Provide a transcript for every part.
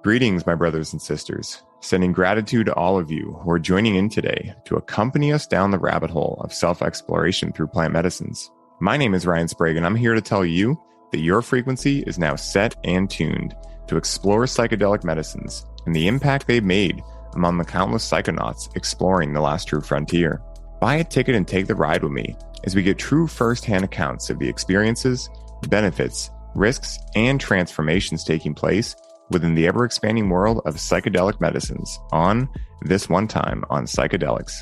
Greetings, my brothers and sisters. Sending gratitude to all of you who are joining in today to accompany us down the rabbit hole of self-exploration through plant medicines. My name is Ryan Sprague, and I'm here to tell you that your frequency is now set and tuned to explore psychedelic medicines and the impact they've made among the countless psychonauts exploring the last true frontier. Buy a ticket and take the ride with me as we get true first-hand accounts of the experiences, benefits, risks, and transformations taking place within the ever-expanding world of psychedelic medicines on This One Time on Psychedelics.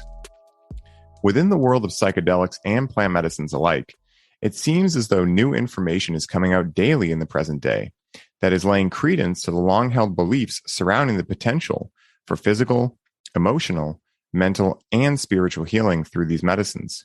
Within the world of psychedelics and plant medicines alike, it seems as though new information is coming out daily in the present day that is laying credence to the long-held beliefs surrounding the potential for physical, emotional, mental, and spiritual healing through these medicines.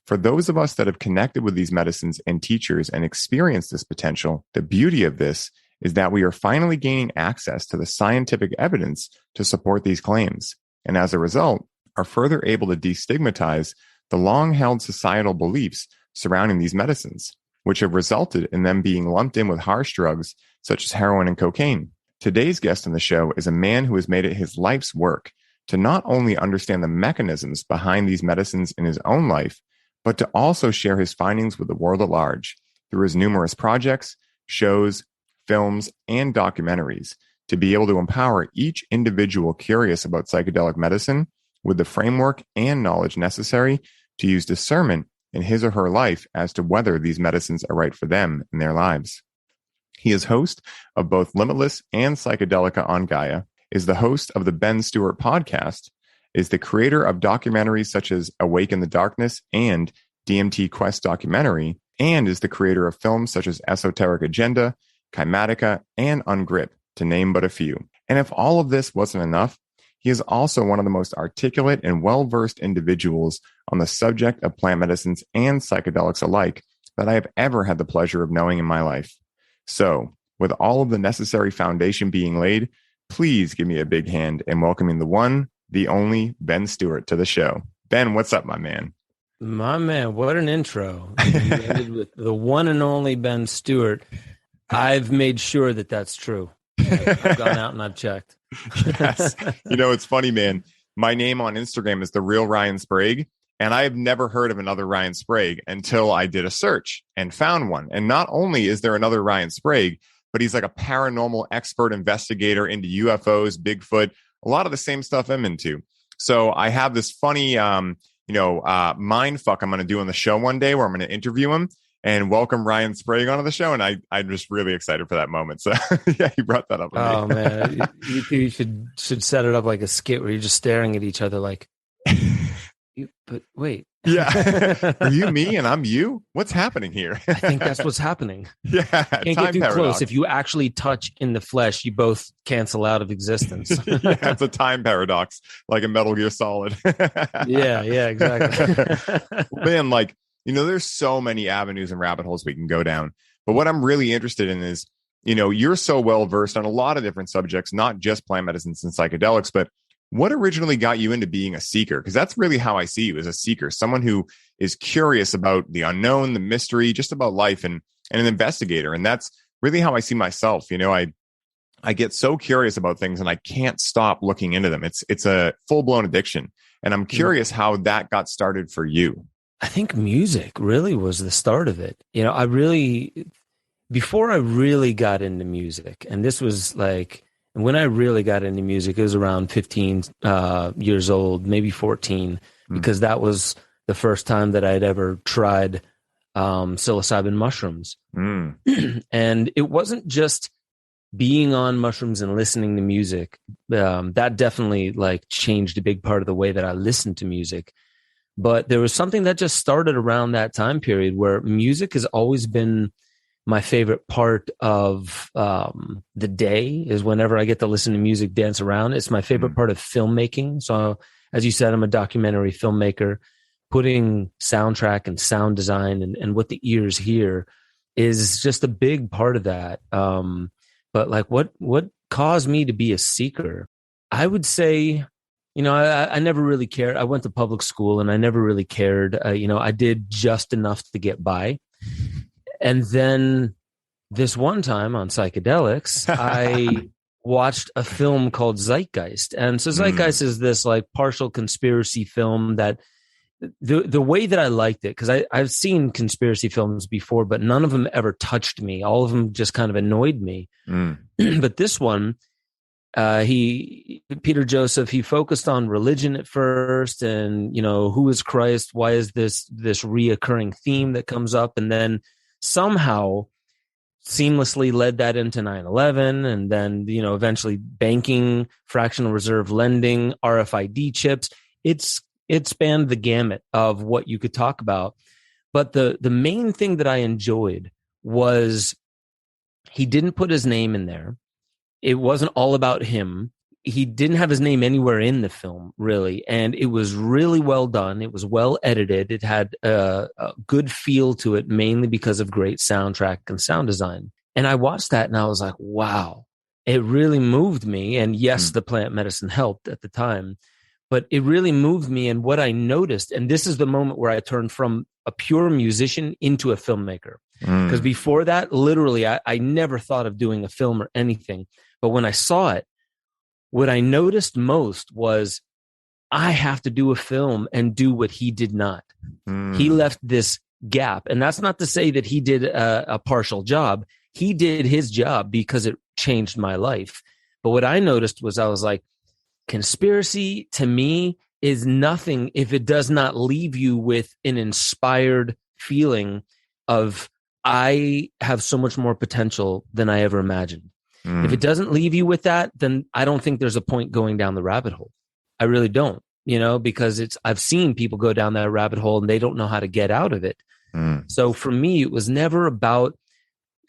For those of us that have connected with these medicines and teachers and experienced this potential, the beauty of this is that we are finally gaining access to the scientific evidence to support these claims, and as a result, are further able to destigmatize the long-held societal beliefs surrounding these medicines, which have resulted in them being lumped in with harsh drugs such as heroin and cocaine. Today's guest on the show is a man who has made it his life's work to not only understand the mechanisms behind these medicines in his own life, but to also share his findings with the world at large through his numerous projects, shows, films, and documentaries to be able to empower each individual curious about psychedelic medicine with the framework and knowledge necessary to use discernment in his or her life as to whether these medicines are right for them in their lives. He is host of both Limitless and Psychedelica on Gaia, is the host of the Stewart Podcast, is the creator of documentaries such as Awake in the Darkness and DMT Quest Documentary, and is the creator of films such as Esoteric Agenda, Kymatica, and Ungrip, to name but a few. And if all of this wasn't enough, he is also one of the most articulate and well-versed individuals on the subject of plant medicines and psychedelics alike that I have ever had the pleasure of knowing in my life. So, with all of the necessary foundation being laid, please give me a big hand in welcoming the one, the only Ben Stewart to the show. Ben, what's up, my man? My man, what an intro. You ended with the one and only Ben Stewart. I've made sure that that's true. I've gone out and I've checked. Yes. You know, it's funny, man. My name on Instagram is The Real Ryan Sprague, and I have never heard of another Ryan Sprague until I did a search and found one. And not only is there another Ryan Sprague, but he's like a paranormal expert investigator into UFOs, Bigfoot, a lot of the same stuff I'm into. So I have this funny, mind fuck I'm going to do on the show one day where I'm going to interview him and welcome Ryan Sprague onto the show. And I'm just really excited for that moment. So yeah, he brought that up. Oh man, you should set it up like a skit where you're just staring at each other like, but wait. Yeah. Are you me and I'm you? What's happening here? I think that's what's happening. Yeah. You can't get too close. If you actually touch in the flesh, you both cancel out of existence. Yeah, it's a time paradox, like a Metal Gear Solid. Yeah, exactly. Man, there's so many avenues and rabbit holes we can go down. But what I'm really interested in is, you're so well versed on a lot of different subjects, not just plant medicines and psychedelics, but what originally got you into being a seeker? Because that's really how I see you, as a seeker, someone who is curious about the unknown, the mystery, just about life, and an investigator. And that's really how I see myself. I get so curious about things and I can't stop looking into them. It's a full-blown addiction. And I'm curious how that got started for you. I think music really was the start of it. Before I really got into music, and this was like, when I really got into music, it was around 15 years old, maybe 14, because that was the first time that I'd ever tried psilocybin mushrooms. And it wasn't just being on mushrooms and listening to music. That definitely changed a big part of the way that I listened to music. But there was something that just started around that time period where music has always been my favorite part of the day, is whenever I get to listen to music, dance around. It's my favorite part of filmmaking. So as you said, I'm a documentary filmmaker. Putting soundtrack and sound design and what the ears hear is just a big part of that. But what caused me to be a seeker? I would say, I never really cared. I went to public school and I never really cared. I did just enough to get by. And then this one time on Psychedelics, I watched a film called Zeitgeist. And so Zeitgeist is this like partial conspiracy film that the way that I liked it, because I've seen conspiracy films before, but none of them ever touched me. All of them just kind of annoyed me. But this one, Peter Joseph, he focused on religion at first, and who is Christ? Why is this reoccurring theme that comes up? And then somehow seamlessly led that into 9/11, and then eventually banking, fractional reserve lending, RFID chips. It spanned the gamut of what you could talk about. But the main thing that I enjoyed was he didn't put his name in there. It wasn't all about him. He didn't have his name anywhere in the film, really. And it was really well done. It was well edited. It had a good feel to it, mainly because of great soundtrack and sound design. And I watched that and I was like, wow, it really moved me. And yes, the plant medicine helped at the time, but it really moved me. And what I noticed, and this is the moment where I turned from a pure musician into a filmmaker. Because before that, literally, I never thought of doing a film or anything. But when I saw it, what I noticed most was I have to do a film and do what he did not. He left this gap. And that's not to say that he did a partial job. He did his job because it changed my life. But what I noticed was I was like, conspiracy to me is nothing if it does not leave you with an inspired feeling of, I have so much more potential than I ever imagined. If it doesn't leave you with that, then I don't think there's a point going down the rabbit hole. I really don't, because I've seen people go down that rabbit hole and they don't know how to get out of it. So for me, it was never about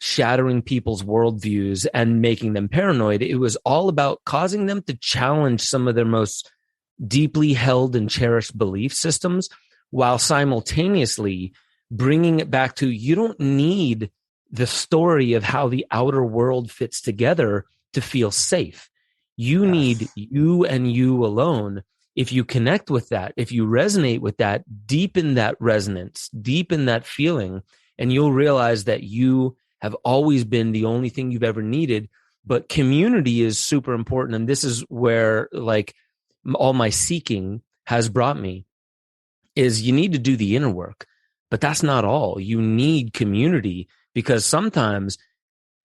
shattering people's worldviews and making them paranoid. It was all about causing them to challenge some of their most deeply held and cherished belief systems, while simultaneously bringing it back to, you don't need the story of how the outer world fits together to feel safe. You need you and you alone. If you connect with that, if you resonate with that, deepen that resonance, deepen that feeling, and you'll realize that you have always been the only thing you've ever needed. But community is super important. And this is where like all my seeking has brought me, is you need to do the inner work, but that's not all. You need community, because sometimes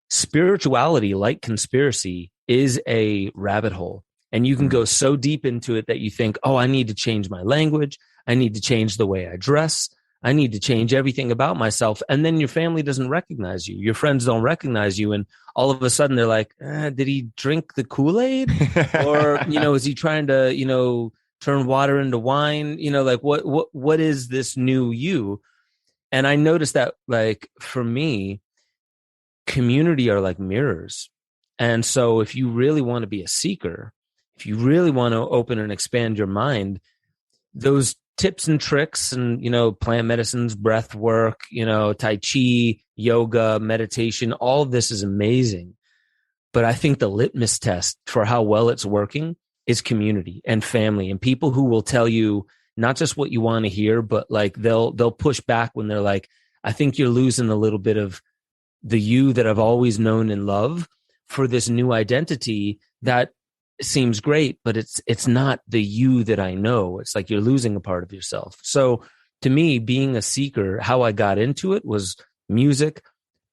spirituality, like conspiracy, is a rabbit hole. And you can go so deep into it that you think, oh, I need to change my language. I need to change the way I dress. I need to change everything about myself. And then your family doesn't recognize you. Your friends don't recognize you. And all of a sudden they're like, did he drink the Kool-Aid? Or, is he trying to, turn water into wine? Like what is this new you? And I noticed that, like, for me, community are like mirrors. And so if you really want to be a seeker, if you really want to open and expand your mind, those tips and tricks and, plant medicines, breath work, Tai Chi, yoga, meditation, all of this is amazing. But I think the litmus test for how well it's working is community and family, and people who will tell you not just what you want to hear, but like they'll push back when they're like, I think you're losing a little bit of the you that I've always known and love for this new identity that seems great, but it's not the you that I know. It's like you're losing a part of yourself. So to me, being a seeker, how I got into it was music,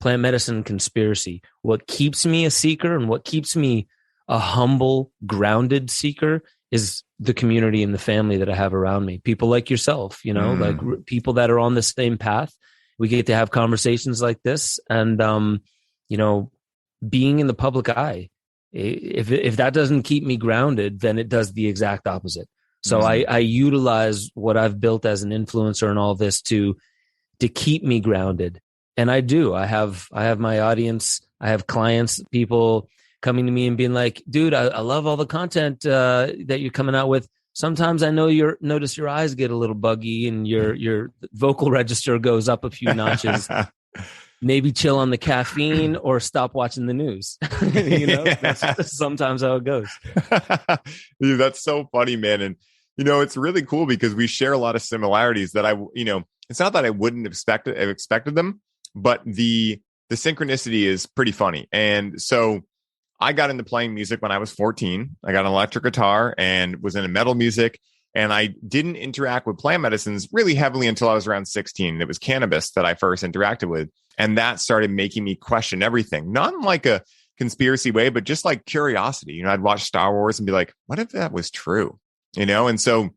plant medicine, conspiracy. What keeps me a seeker and what keeps me a humble, grounded seeker is the community and the family that I have around me. People like yourself, like people that are on the same path. We get to have conversations like this, and, being in the public eye. If that doesn't keep me grounded, then it does the exact opposite. So I utilize what I've built as an influencer and all this to keep me grounded. And I do. I have my audience. I have clients, people coming to me and being like, dude, I love all the content that you're coming out with. Sometimes I know notice your eyes get a little buggy and your vocal register goes up a few notches. Maybe chill on the caffeine or stop watching the news. That's sometimes how it goes. Dude, that's so funny, man. And, it's really cool because we share a lot of similarities that it's not that I wouldn't have expected them, but the synchronicity is pretty funny. And so I got into playing music when I was 14. I got an electric guitar and was into metal music. And I didn't interact with plant medicines really heavily until I was around 16. It was cannabis that I first interacted with. And that started making me question everything, not in like a conspiracy way, but just like curiosity. You know, I'd watch Star Wars and be like, what if that was true? You know, and so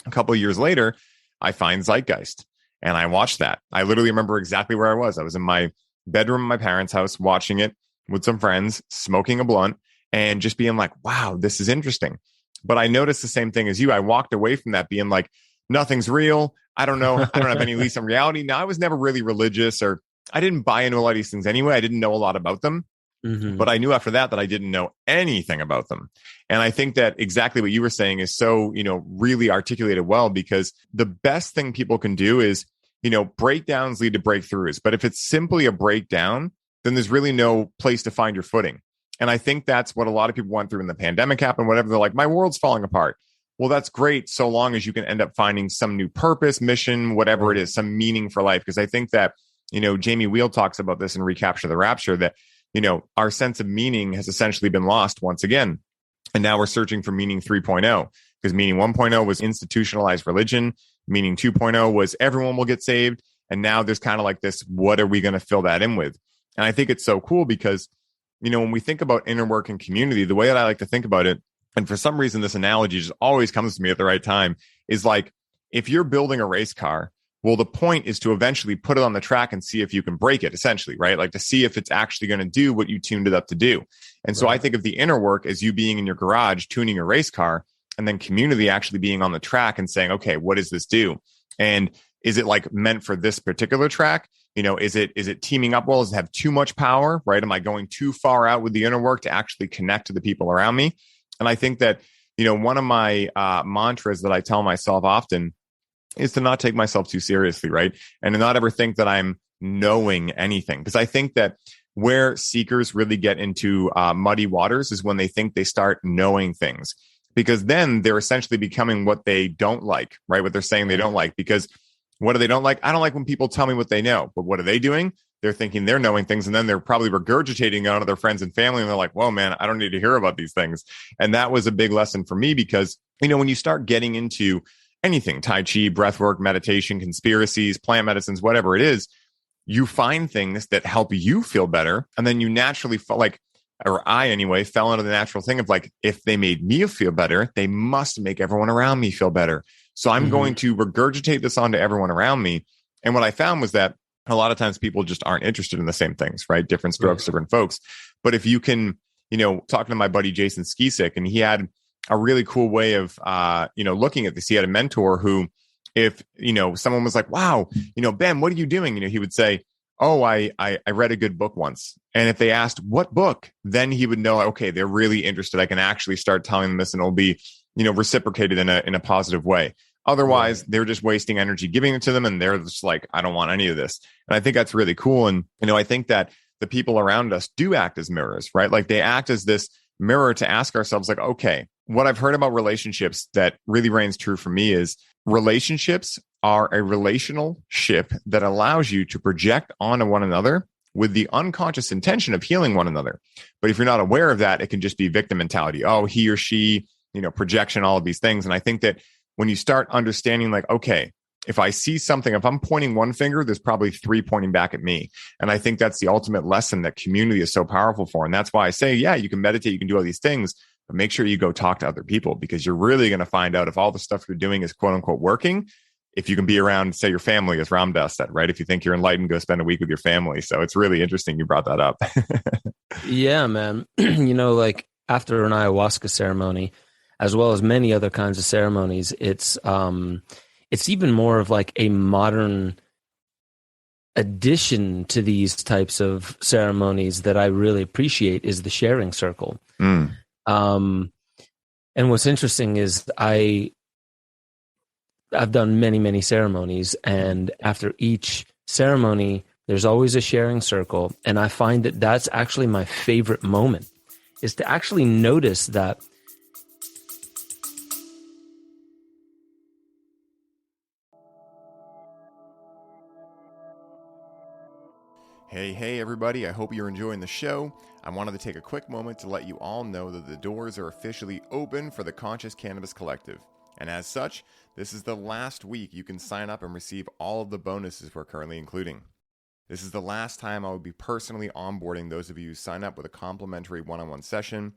a couple of years later, I find Zeitgeist and I watched that. I literally remember exactly where I was. I was in my bedroom in my parents' house watching it with some friends, smoking a blunt and just being like, wow, this is interesting. But I noticed the same thing as you. I walked away from that being like, nothing's real. I don't know. I don't have any lease on reality. Now, I was never really religious, or I didn't buy into a lot of these things anyway. I didn't know a lot about them. But I knew after that I didn't know anything about them. And I think that exactly what you were saying is so, you know, really articulated well, because the best thing people can do is, you know, breakdowns lead to breakthroughs. But if it's simply a breakdown, then there's really no place to find your footing. And I think that's what a lot of people went through when the pandemic happened, whatever. They're like, my world's falling apart. Well, that's great, so long as you can end up finding some new purpose, mission, whatever it is, some meaning for life. Because I think that, you know, Jamie Wheel talks about this in Recapture the Rapture, that, you know, our sense of meaning has essentially been lost once again. And now we're searching for meaning 3.0, because meaning 1.0 was institutionalized religion. Meaning 2.0 was everyone will get saved. And now there's kind of like this, what are we going to fill that in with? And I think it's so cool because, you know, when we think about inner work and community, the way that I like to think about it, and for some reason, this analogy just always comes to me at the right time, is like, if you're building a race car, well, the point is to eventually put it on the track and see if you can break it, essentially, right? Like to see if it's actually going to do what you tuned it up to do. And so I think of the inner work as you being in your garage, tuning your race car, and then community actually being on the track and saying, okay, what does this do? And is it like meant for this particular track? You know, is it teaming up well? Does it have too much power, right? Am I going too far out with the inner work to actually connect to the people around me? And I think that, you know, one of my mantras that I tell myself often is to not take myself too seriously, right? And to not ever think that I'm knowing anything. Because I think that where seekers really get into muddy waters is when they think they start knowing things. Because then they're essentially becoming what they don't like, right? What they're saying they don't like. Because what do they don't like? I don't like when people tell me what they know. But what are they doing? They're thinking they're knowing things, and then they're probably regurgitating it onto their friends and family. And they're like, whoa, man, I don't need to hear about these things. And that was a big lesson for me because, you know, when you start getting into anything, Tai Chi, breathwork, meditation, conspiracies, plant medicines, whatever it is, you find things that help you feel better. And then you naturally or I anyway, fell into the natural thing of like, if they made me feel better, they must make everyone around me feel better. So I'm going to regurgitate this onto everyone around me. And what I found was that a lot of times people just aren't interested in the same things, right? Different strokes, different folks. But if you can, you know, talking to my buddy Jason Skisick, and he had a really cool way of, you know, looking at this. He had a mentor who, if, you know, someone was like, wow, you know, Ben, what are you doing? You know, he would say, oh, I read a good book once. And if they asked what book, then he would know, okay, they're really interested. I can actually start telling them this and it'll be, you know, reciprocated in a positive way. Otherwise, they're just wasting energy giving it to them. And they're just like, I don't want any of this. And I think that's really cool. And, you know, I think that the people around us do act as mirrors, right? Like they act as this mirror to ask ourselves like, okay, what I've heard about relationships that really reigns true for me is relationships are a relational ship that allows you to project onto one another with the unconscious intention of healing one another. But if you're not aware of that, it can just be victim mentality. Oh, he or she, you know, projection, all of these things. And I think that when you start understanding like, okay, if I see something, if I'm pointing one finger, there's probably three pointing back at me. And I think that's the ultimate lesson that community is so powerful for. And that's why I say, yeah, you can meditate, you can do all these things, but make sure you go talk to other people, because you're really going to find out if all the stuff you're doing is quote unquote working. If you can be around, say, your family, as Ram Dass said, right? If you think you're enlightened, go spend a week with your family. So it's really interesting you brought that up. Yeah, man. You know, like after an ayahuasca ceremony, as well as many other kinds of ceremonies, it's even more of like a modern addition to these types of ceremonies that I really appreciate is the sharing circle. And what's interesting is I've done many, many ceremonies, and after each ceremony, there's always a sharing circle. And I find that that's actually my favorite moment, is to actually notice that Hey, everybody. I hope you're enjoying the show. I wanted to take a quick moment to let you all know that the doors are officially open for the Conscious Cannabis Collective. And as such, this is the last week you can sign up and receive all of the bonuses we're currently including. This is the last time I will be personally onboarding those of you who sign up with a complimentary one-on-one session,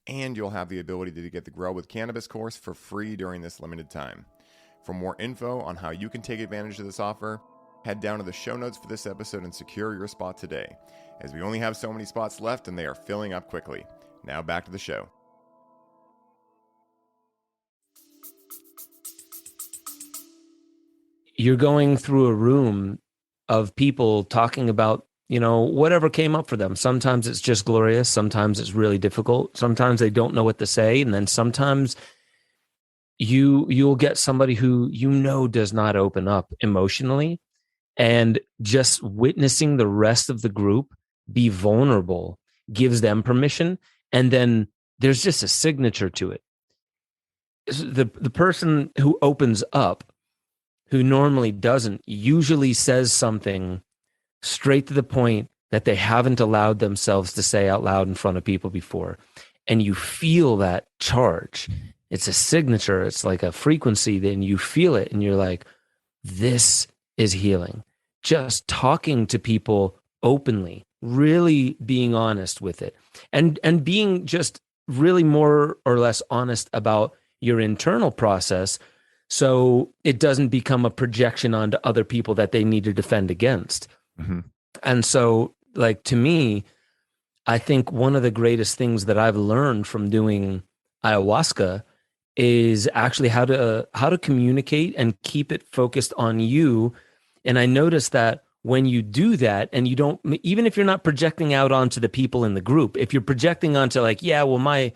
and you'll have the ability to get the Grow with Cannabis course for free during this limited time. For more info on how you can take advantage of this offer, head down to the show notes for this episode and secure your spot today, as we only have so many spots left and they are filling up quickly. Now back to the show. You're going through a room of people talking about, whatever came up for them. Sometimes it's just glorious. Sometimes it's really difficult. Sometimes they don't know what to say. And then sometimes you'll get somebody who does not open up emotionally, and just witnessing the rest of the group be vulnerable gives them permission. And then there's just a signature to it. The person who opens up, who normally doesn't, usually says something straight to the point that they haven't allowed themselves to say out loud in front of people before. And you feel that charge. It's a signature. It's like a frequency. Then you feel it and you're like, this is healing. Just talking to people openly, really being honest with it, and being just really more or less honest about your internal process, so it doesn't become a projection onto other people that they need to defend against. Mm-hmm. And so, to me, I think one of the greatest things that I've learned from doing ayahuasca is actually how to communicate and keep it focused on you. And I noticed that when you do that, and you don't, even if you're not projecting out onto the people in the group, if you're projecting onto my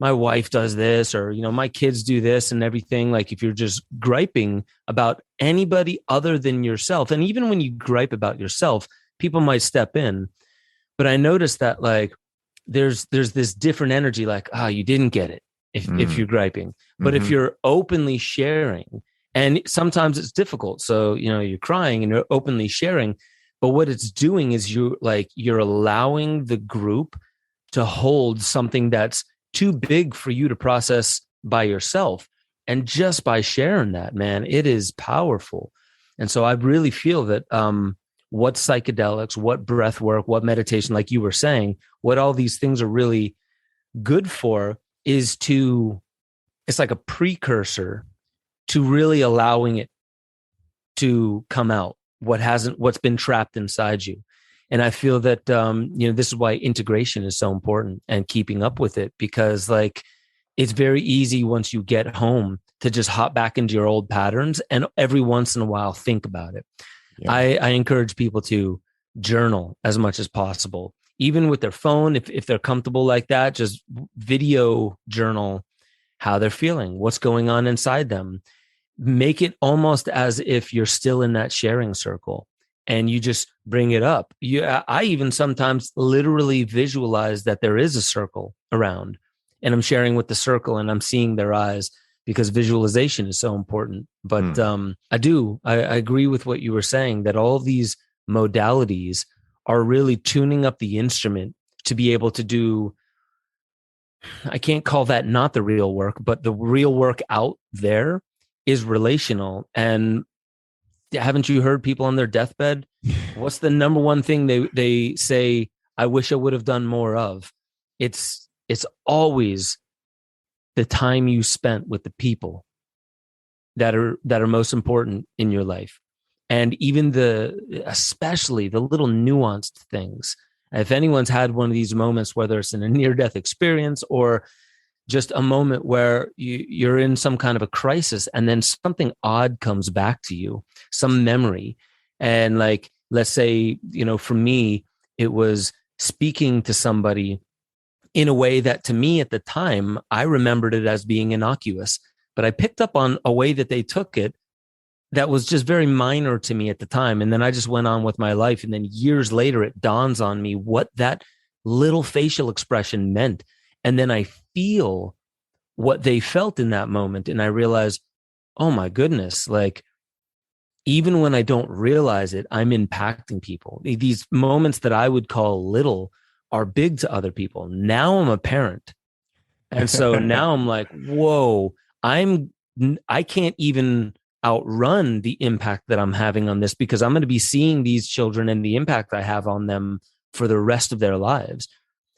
wife does this, or, my kids do this and everything, if you're just griping about anybody other than yourself, and even when you gripe about yourself, people might step in. But I noticed that there's this different energy, you didn't get it if you're griping. But if you're openly sharing, and sometimes it's difficult, so you're crying and you're openly sharing, but what it's doing is you're allowing the group to hold something that's too big for you to process by yourself. And just by sharing that, man, it is powerful. And so I really feel that what psychedelics, what breath work, what meditation, like you were saying, what all these things are really good for is it's like a precursor to really allowing it to come out, what's been trapped inside you. And I feel that, this is why integration is so important, and keeping up with it, because it's very easy once you get home to just hop back into your old patterns, and every once in a while think about it. Yeah. I encourage people to journal as much as possible, even with their phone. If they're comfortable like that, just video journal how they're feeling, what's going on inside them. Make it almost as if you're still in that sharing circle, and you just bring it up. I even sometimes literally visualize that there is a circle around, and I'm sharing with the circle, and I'm seeing their eyes, because visualization is so important. But I agree with what you were saying, that all these modalities are really tuning up the instrument to be able to do, I can't call that not the real work, but the real work out there is relational. And haven't you heard people on their deathbed? What's the number one thing they say, I wish I would have done more of? It's always the time you spent with the people that are most important in your life. And even especially the little nuanced things. If anyone's had one of these moments, whether it's in a near-death experience or just a moment where you're in some kind of a crisis, and then something odd comes back to you, some memory. And let's say, for me, it was speaking to somebody in a way that, to me at the time, I remembered it as being innocuous, but I picked up on a way that they took it that was just very minor to me at the time. And then I just went on with my life. And then years later, it dawns on me what that little facial expression meant. And then I feel what they felt in that moment. And I realize, oh my goodness, even when I don't realize it, I'm impacting people. These moments that I would call little are big to other people. Now I'm a parent. And so now I'm like, whoa, I can't even outrun the impact that I'm having on this, because I'm going to be seeing these children and the impact I have on them for the rest of their lives.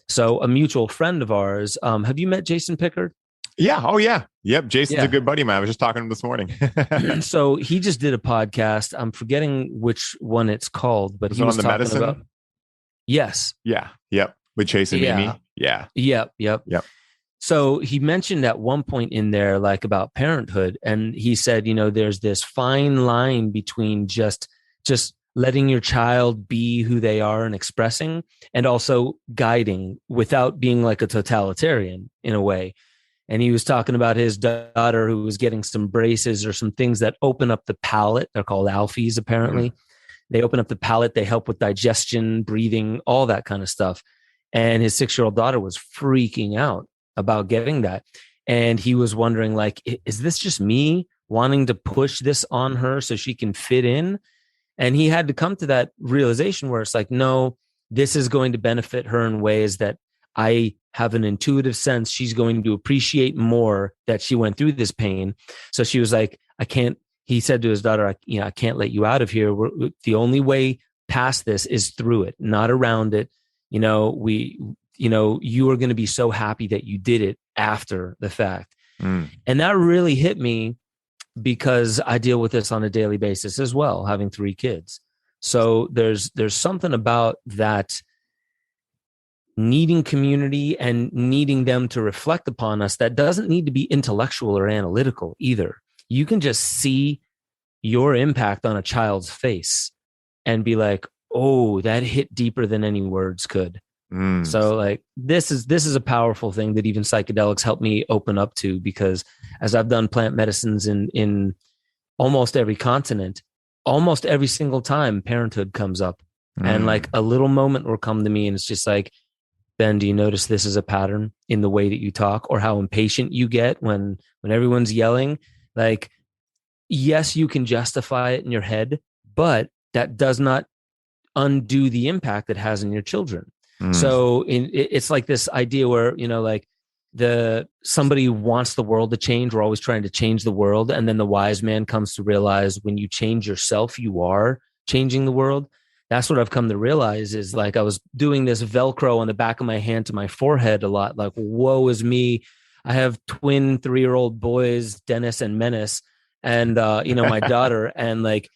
So a mutual friend of ours, have you met Jason Pickard? Yeah. Oh, yeah. Yep. Jason's Yeah. a good buddy of mine. I was just talking to him this morning. So he just did a podcast. I'm forgetting which one it's called, but he was on the talking medicine? about. Yes. Yeah. Yep. With Chase and Mimi. Yeah. Yep. Yep. So he mentioned at one point in there, like, about parenthood. And he said, there's this fine line between just letting your child be who they are and expressing, and also guiding without being like a totalitarian in a way. And he was talking about his daughter who was getting some braces or some things that open up the palate. They're called Alfies, apparently. Mm-hmm. They open up the palate. They help with digestion, breathing, all that kind of stuff. And his 6-year-old daughter was freaking out about getting that. And he was wondering, like, is this just me wanting to push this on her so she can fit in? And he had to come to that realization where it's like, no, this is going to benefit her in ways that I have an intuitive sense she's going to appreciate more that she went through this pain. So she was like, he said to his daughter, I can't let you out of here. The only way past this is through it, not around it. You are going to be so happy that you did it after the fact. And that really hit me, because I deal with this on a daily basis as well, having 3 kids. So there's something about that, needing community and needing them to reflect upon us, that doesn't need to be intellectual or analytical either. You can just see your impact on a child's face and be like, oh, that hit deeper than any words could. So like, this is a powerful thing that even psychedelics help me open up to, because as I've done plant medicines in almost every continent, almost every single time parenthood comes up, and like a little moment will come to me and it's just like, Ben, do you notice this is a pattern in the way that you talk, or how impatient you get when everyone's yelling? Like, yes, you can justify it in your head, but that does not undo the impact it has on your children. So it's like this idea where, like, somebody wants the world to change. We're always trying to change the world. And then the wise man comes to realize when you change yourself, you are changing the world. That's what I've come to realize, is like, I was doing this Velcro on the back of my hand to my forehead a lot. Like, woe is me. I have twin 3-year-old boys, Dennis and Menace, and, my daughter. And like,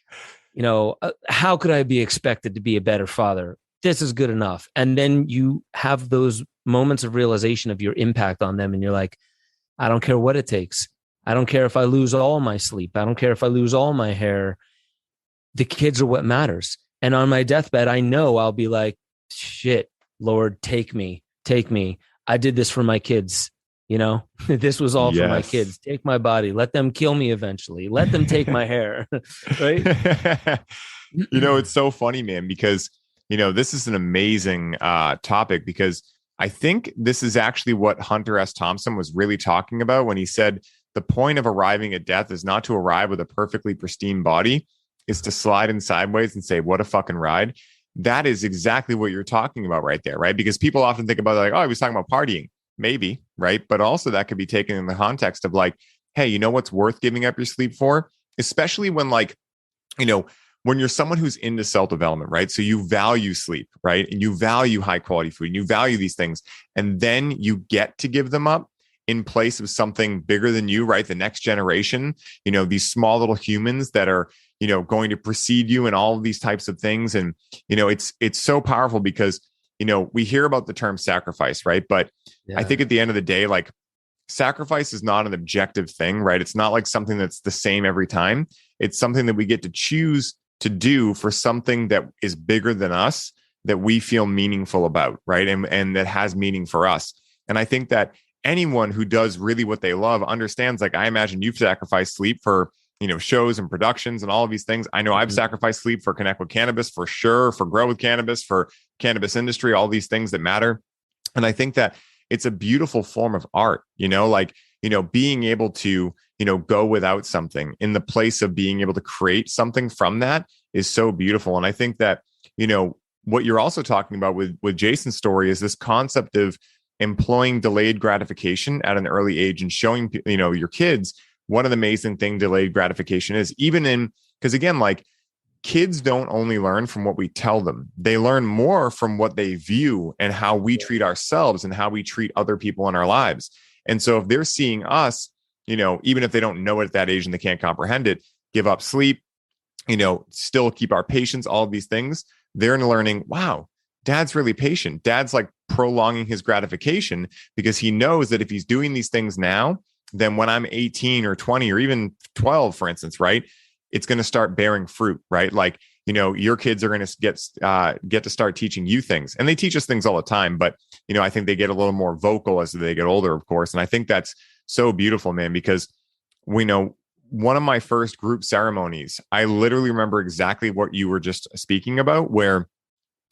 how could I be expected to be a better father? This is good enough. And then you have those moments of realization of your impact on them. And you're like, I don't care what it takes. I don't care if I lose all my sleep. I don't care if I lose all my hair. The kids are what matters. And on my deathbed, I know I'll be like, shit, Lord, take me. I did this for my kids. This was all for my kids. Take my body. Let them kill me eventually. Let them take my hair. Right. It's so funny, man, because this is an amazing topic, because I think this is actually what Hunter S. Thompson was really talking about when he said the point of arriving at death is not to arrive with a perfectly pristine body, it's to slide in sideways and say, what a fucking ride. That is exactly what you're talking about right there, right? Because people often think about, like, oh, he was talking about partying. Maybe, right? But also that could be taken in the context of like, hey, you know what's worth giving up your sleep for? Especially when, like, when you're someone who's into self-development, right? So you value sleep, right? And you value high quality food, and you value these things. And then you get to give them up in place of something bigger than you, right? The next generation, these small little humans that are, going to precede you and all of these types of things. And, it's so powerful because, we hear about the term sacrifice, right? But I think at the end of the day, like, sacrifice is not an objective thing, right? It's not like something that's the same every time. It's something that we get to choose to do for something that is bigger than us, that we feel meaningful about, right? And that has meaning for us. And I think that anyone who does really what they love understands, like, I imagine you've sacrificed sleep for, shows and productions and all of these things. I know I've sacrificed sleep for Connect with Cannabis, for sure, for Grow with Cannabis, for cannabis industry, all these things that matter. And I think that it's a beautiful form of art, being able to, go without something in the place of being able to create something from that is so beautiful. And I think that, what you're also talking about with Jason's story is this concept of employing delayed gratification at an early age and showing, your kids what an amazing thing delayed gratification is, because again, like, kids don't only learn from what we tell them. They learn more from what they view and how we treat ourselves and how we treat other people in our lives. And so if they're seeing us, even if they don't know it at that age and they can't comprehend it, give up sleep, still keep our patience, all of these things, they're learning, wow, dad's really patient. Dad's like prolonging his gratification because he knows that if he's doing these things now, then when I'm 18 or 20 or even 12, for instance, right, it's going to start bearing fruit, right? Like, your kids are going to get to start teaching you things, and they teach us things all the time. But, I think they get a little more vocal as they get older, of course. And I think that's so beautiful, man, because one of my first group ceremonies, I literally remember exactly what you were just speaking about, where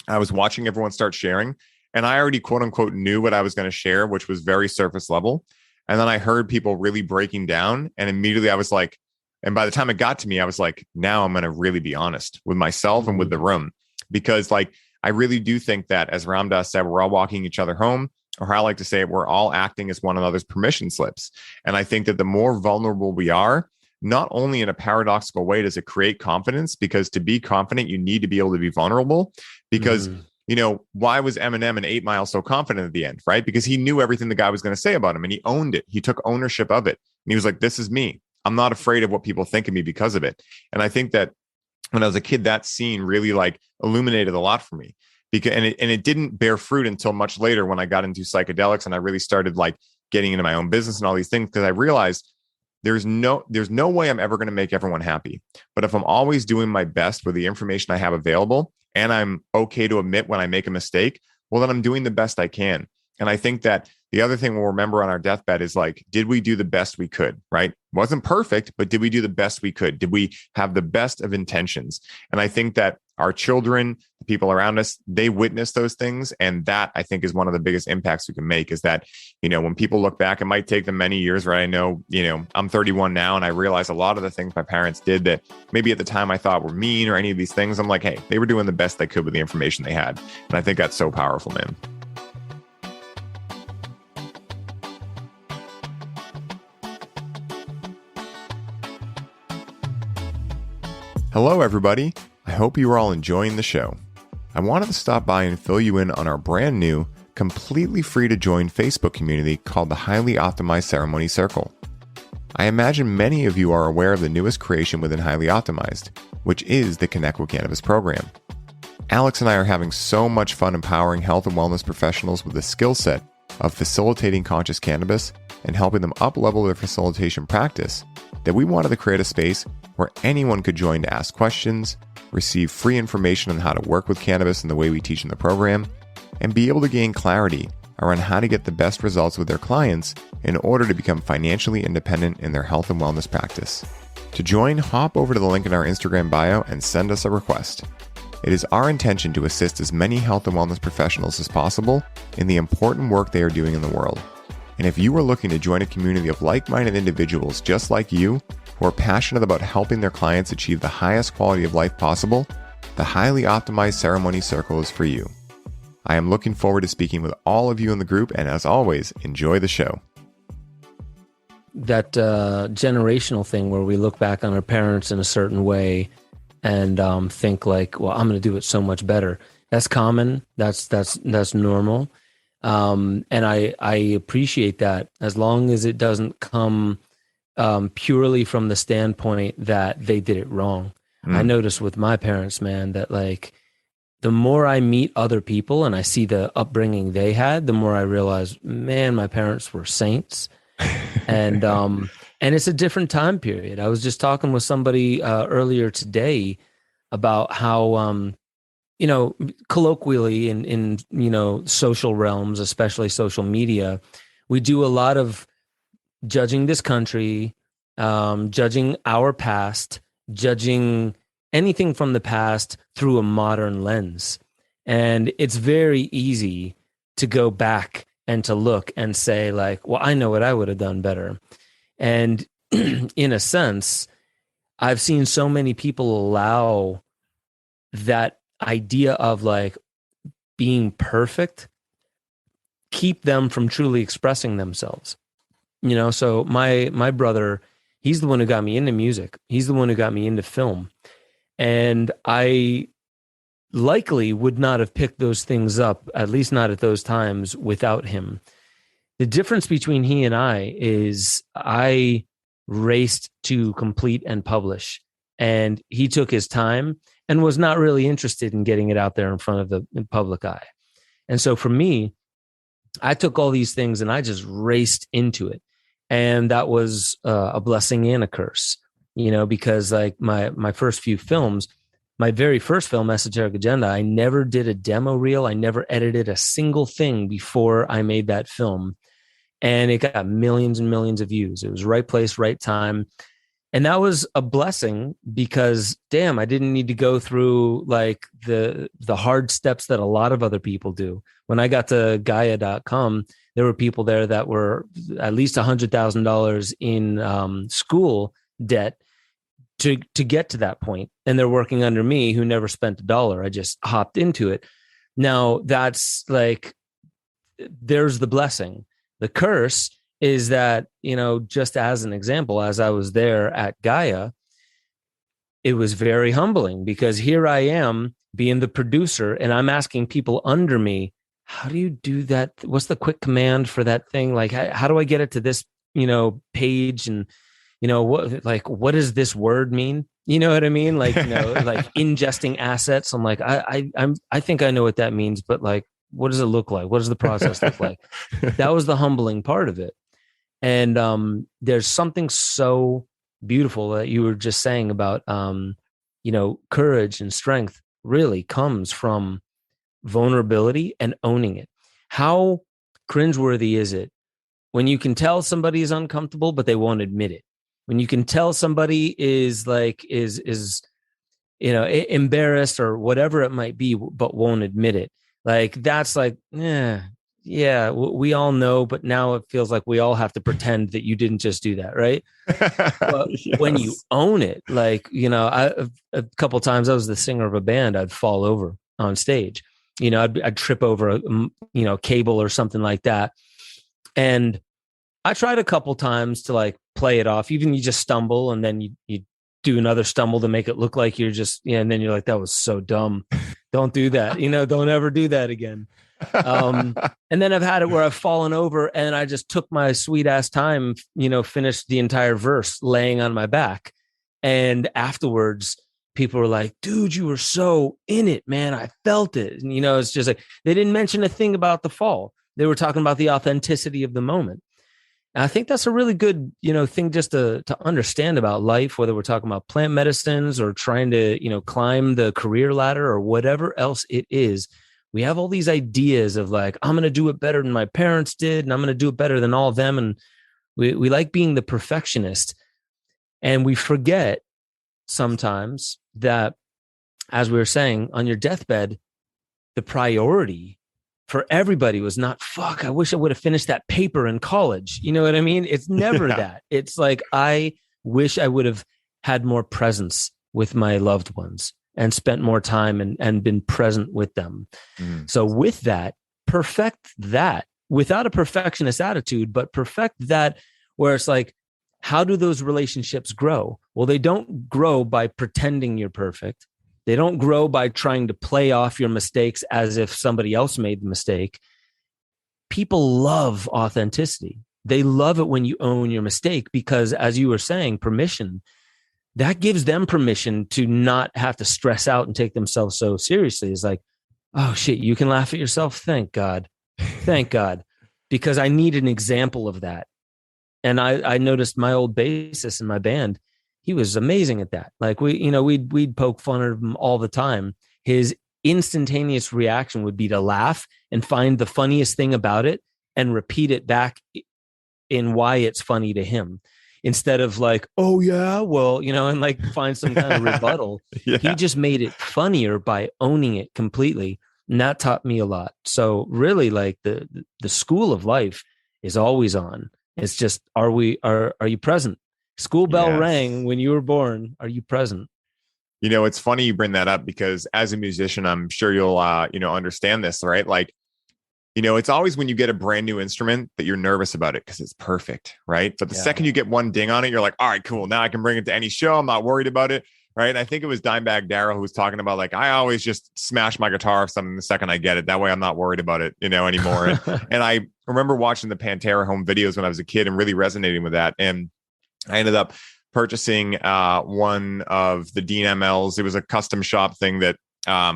I was watching everyone start sharing, and I already quote unquote knew what I was going to share, which was very surface level. And then I heard people really breaking down, and immediately I was like, and by the time it got to me, I was like, now I'm going to really be honest with myself and with the room, because like, I really do think that, as Ram Dass said, we're all walking each other home, or how I like to say it, we're all acting as one another's permission slips. And I think that the more vulnerable we are, not only in a paradoxical way does it create confidence, because to be confident, you need to be able to be vulnerable. Because, why was Eminem in 8 Mile so confident at the end, right? Because he knew everything the guy was going to say about him, and he owned it. He took ownership of it. And he was like, this is me. I'm not afraid of what people think of me because of it. And I think that when I was a kid, that scene really like illuminated a lot for me, because, and it didn't bear fruit until much later when I got into psychedelics and I really started like getting into my own business and all these things, because I realized there's no way I'm ever going to make everyone happy. But if I'm always doing my best with the information I have available, and I'm okay to admit when I make a mistake, well, then I'm doing the best I can. And I think that the other thing we'll remember on our deathbed is like, did we do the best we could, right? Wasn't perfect, but did we do the best we could? Did we have the best of intentions? And I think that our children, the people around us, they witness those things. And that, I think, is one of the biggest impacts we can make, is that, when people look back, it might take them many years, right? I know, I'm 31 now, and I realize a lot of the things my parents did that maybe at the time I thought were mean or any of these things, I'm like, hey, they were doing the best they could with the information they had. And I think that's so powerful, man. Hello, everybody. I hope you are all enjoying the show. I wanted to stop by and fill you in on our brand new, completely free to join Facebook community called the Highly Optimized Ceremony Circle. I imagine many of you are aware of the newest creation within Highly Optimized, which is the Connect with Cannabis program. Alex and I are having so much fun empowering health and wellness professionals with the skill set of facilitating conscious cannabis and helping them up-level their facilitation practice that we wanted to create a space where anyone could join to ask questions, receive free information on how to work with cannabis in the way we teach in the program, and be able to gain clarity around how to get the best results with their clients in order to become financially independent in their health and wellness practice. To join, hop over to the link in our Instagram bio and send us a request. It is our intention to assist as many health and wellness professionals as possible in the important work they are doing in the world. And if you are looking to join a community of like-minded individuals just like you, who are passionate about helping their clients achieve the highest quality of life possible, the Highly Optimized Ceremony Circle is for you. I am looking forward to speaking with all of you in the group, and as always, enjoy the show. That generational thing where we look back on our parents in a certain way and think like, well, I'm going to do it so much better. That's common. That's normal. And I appreciate that, as long as it doesn't come purely from the standpoint that they did it wrong. I noticed with my parents, man, that like the more I meet other people and I see the upbringing they had, the more I realize, man, my parents were saints. And it's a different time period. I was just talking with somebody earlier today about how colloquially in social realms, especially social media, we do a lot of judging this country, judging our past, judging anything from the past through a modern lens. And it's very easy to go back and to look and say like, well, I know what I would have done better. And in a sense, I've seen so many people allow that idea of like being perfect keep them from truly expressing themselves. So my brother, he's the one who got me into music. He's the one who got me into film. And I likely would not have picked those things up, at least not at those times, without him. The difference between he and I is I raced to complete and publish, and he took his time and was not really interested in getting it out there in front of the public eye. And so for me, I took all these things and I just raced into it. And that was a blessing and a curse, because like my first few films, my very first film, Esoteric Agenda, I never did a demo reel. I never edited a single thing before I made that film. And it got millions and millions of views. It was right place, right time. And that was a blessing because, damn, I didn't need to go through like the hard steps that a lot of other people do. When I got to Gaia.com, there were people there that were at least $100,000 in school debt to get to that point. And they're working under me who never spent a dollar. I just hopped into it. Now that's like, there's the blessing. The curse is that, just as an example, as I was there at Gaia, it was very humbling because here I am being the producer and I'm asking people under me, how do you do that? What's the quick command for that thing? Like, how do I get it to this, page? And, what does this word mean? You know what I mean? Like, like ingesting assets. I'm like, I think I know what that means, but like, what does it look like? What does the process look like? That was the humbling part of it. And there's something so beautiful that you were just saying about, courage and strength really comes from vulnerability and owning it. How cringeworthy is it when you can tell somebody is uncomfortable, but they won't admit it? When you can tell somebody is embarrassed or whatever it might be, but won't admit it. Like, that's like, yeah, we all know, but now it feels like we all have to pretend that you didn't just do that, right? But yes. When you own it, like, a couple of times I was the singer of a band, I'd fall over on stage. I'd trip over a cable or something like that. And I tried a couple times to like play it off. Even you just stumble and then you do another stumble to make it look like you're just, and then you're like, that was so dumb. Don't do that. Don't ever do that again. And then I've had it where I've fallen over and I just took my sweet ass time, finished the entire verse laying on my back. And afterwards, people were like, dude, you were so in it, man. I felt it. And, it's just like, they didn't mention a thing about the fall. They were talking about the authenticity of the moment. And I think that's a really good, thing just to understand about life, whether we're talking about plant medicines or trying to, climb the career ladder or whatever else it is. We have all these ideas of like, I'm going to do it better than my parents did, and I'm going to do it better than all of them. And we like being the perfectionist. And we forget sometimes that, as we were saying, on your deathbed, the priority for everybody was not, fuck, I wish I would have finished that paper in college. You know what I mean? It's never that. It's like, I wish I would have had more presence with my loved ones and spent more time and been present with them. So with that, perfect that without a perfectionist attitude, but perfect that where it's like, how do those relationships grow? Well, they don't grow by pretending you're perfect. They don't grow by trying to play off your mistakes as if somebody else made the mistake. People love authenticity. They love it when you own your mistake because, as you were saying, permission, that gives them permission to not have to stress out and take themselves so seriously. It's like, oh shit, you can laugh at yourself. Thank God. Thank God. Because I need an example of that. And I noticed my old bassist in my band, he was amazing at that. Like we'd poke fun at him all the time. His instantaneous reaction would be to laugh and find the funniest thing about it and repeat it back in why it's funny to him, instead of like, oh yeah, well, and like find some kind of rebuttal. Yeah. He just made it funnier by owning it completely. And that taught me a lot. So really, like the school of life is always on. It's just, are you present? School bell Yes. rang when you were born. Are you present? It's funny you bring that up because as a musician, I'm sure you'll, understand this, right? Like, it's always when you get a brand new instrument that you're nervous about it because it's perfect, right? But the second you get one ding on it, you're like, all right, cool. Now I can bring it to any show. I'm not worried about it, right? And I think it was Dimebag Darrell who was talking about like, I always just smash my guitar or something the second I get it. That way I'm not worried about it, anymore. And I remember watching the Pantera home videos when I was a kid and really resonating with that. And I ended up purchasing one of the Dean MLs. It was a custom shop thing that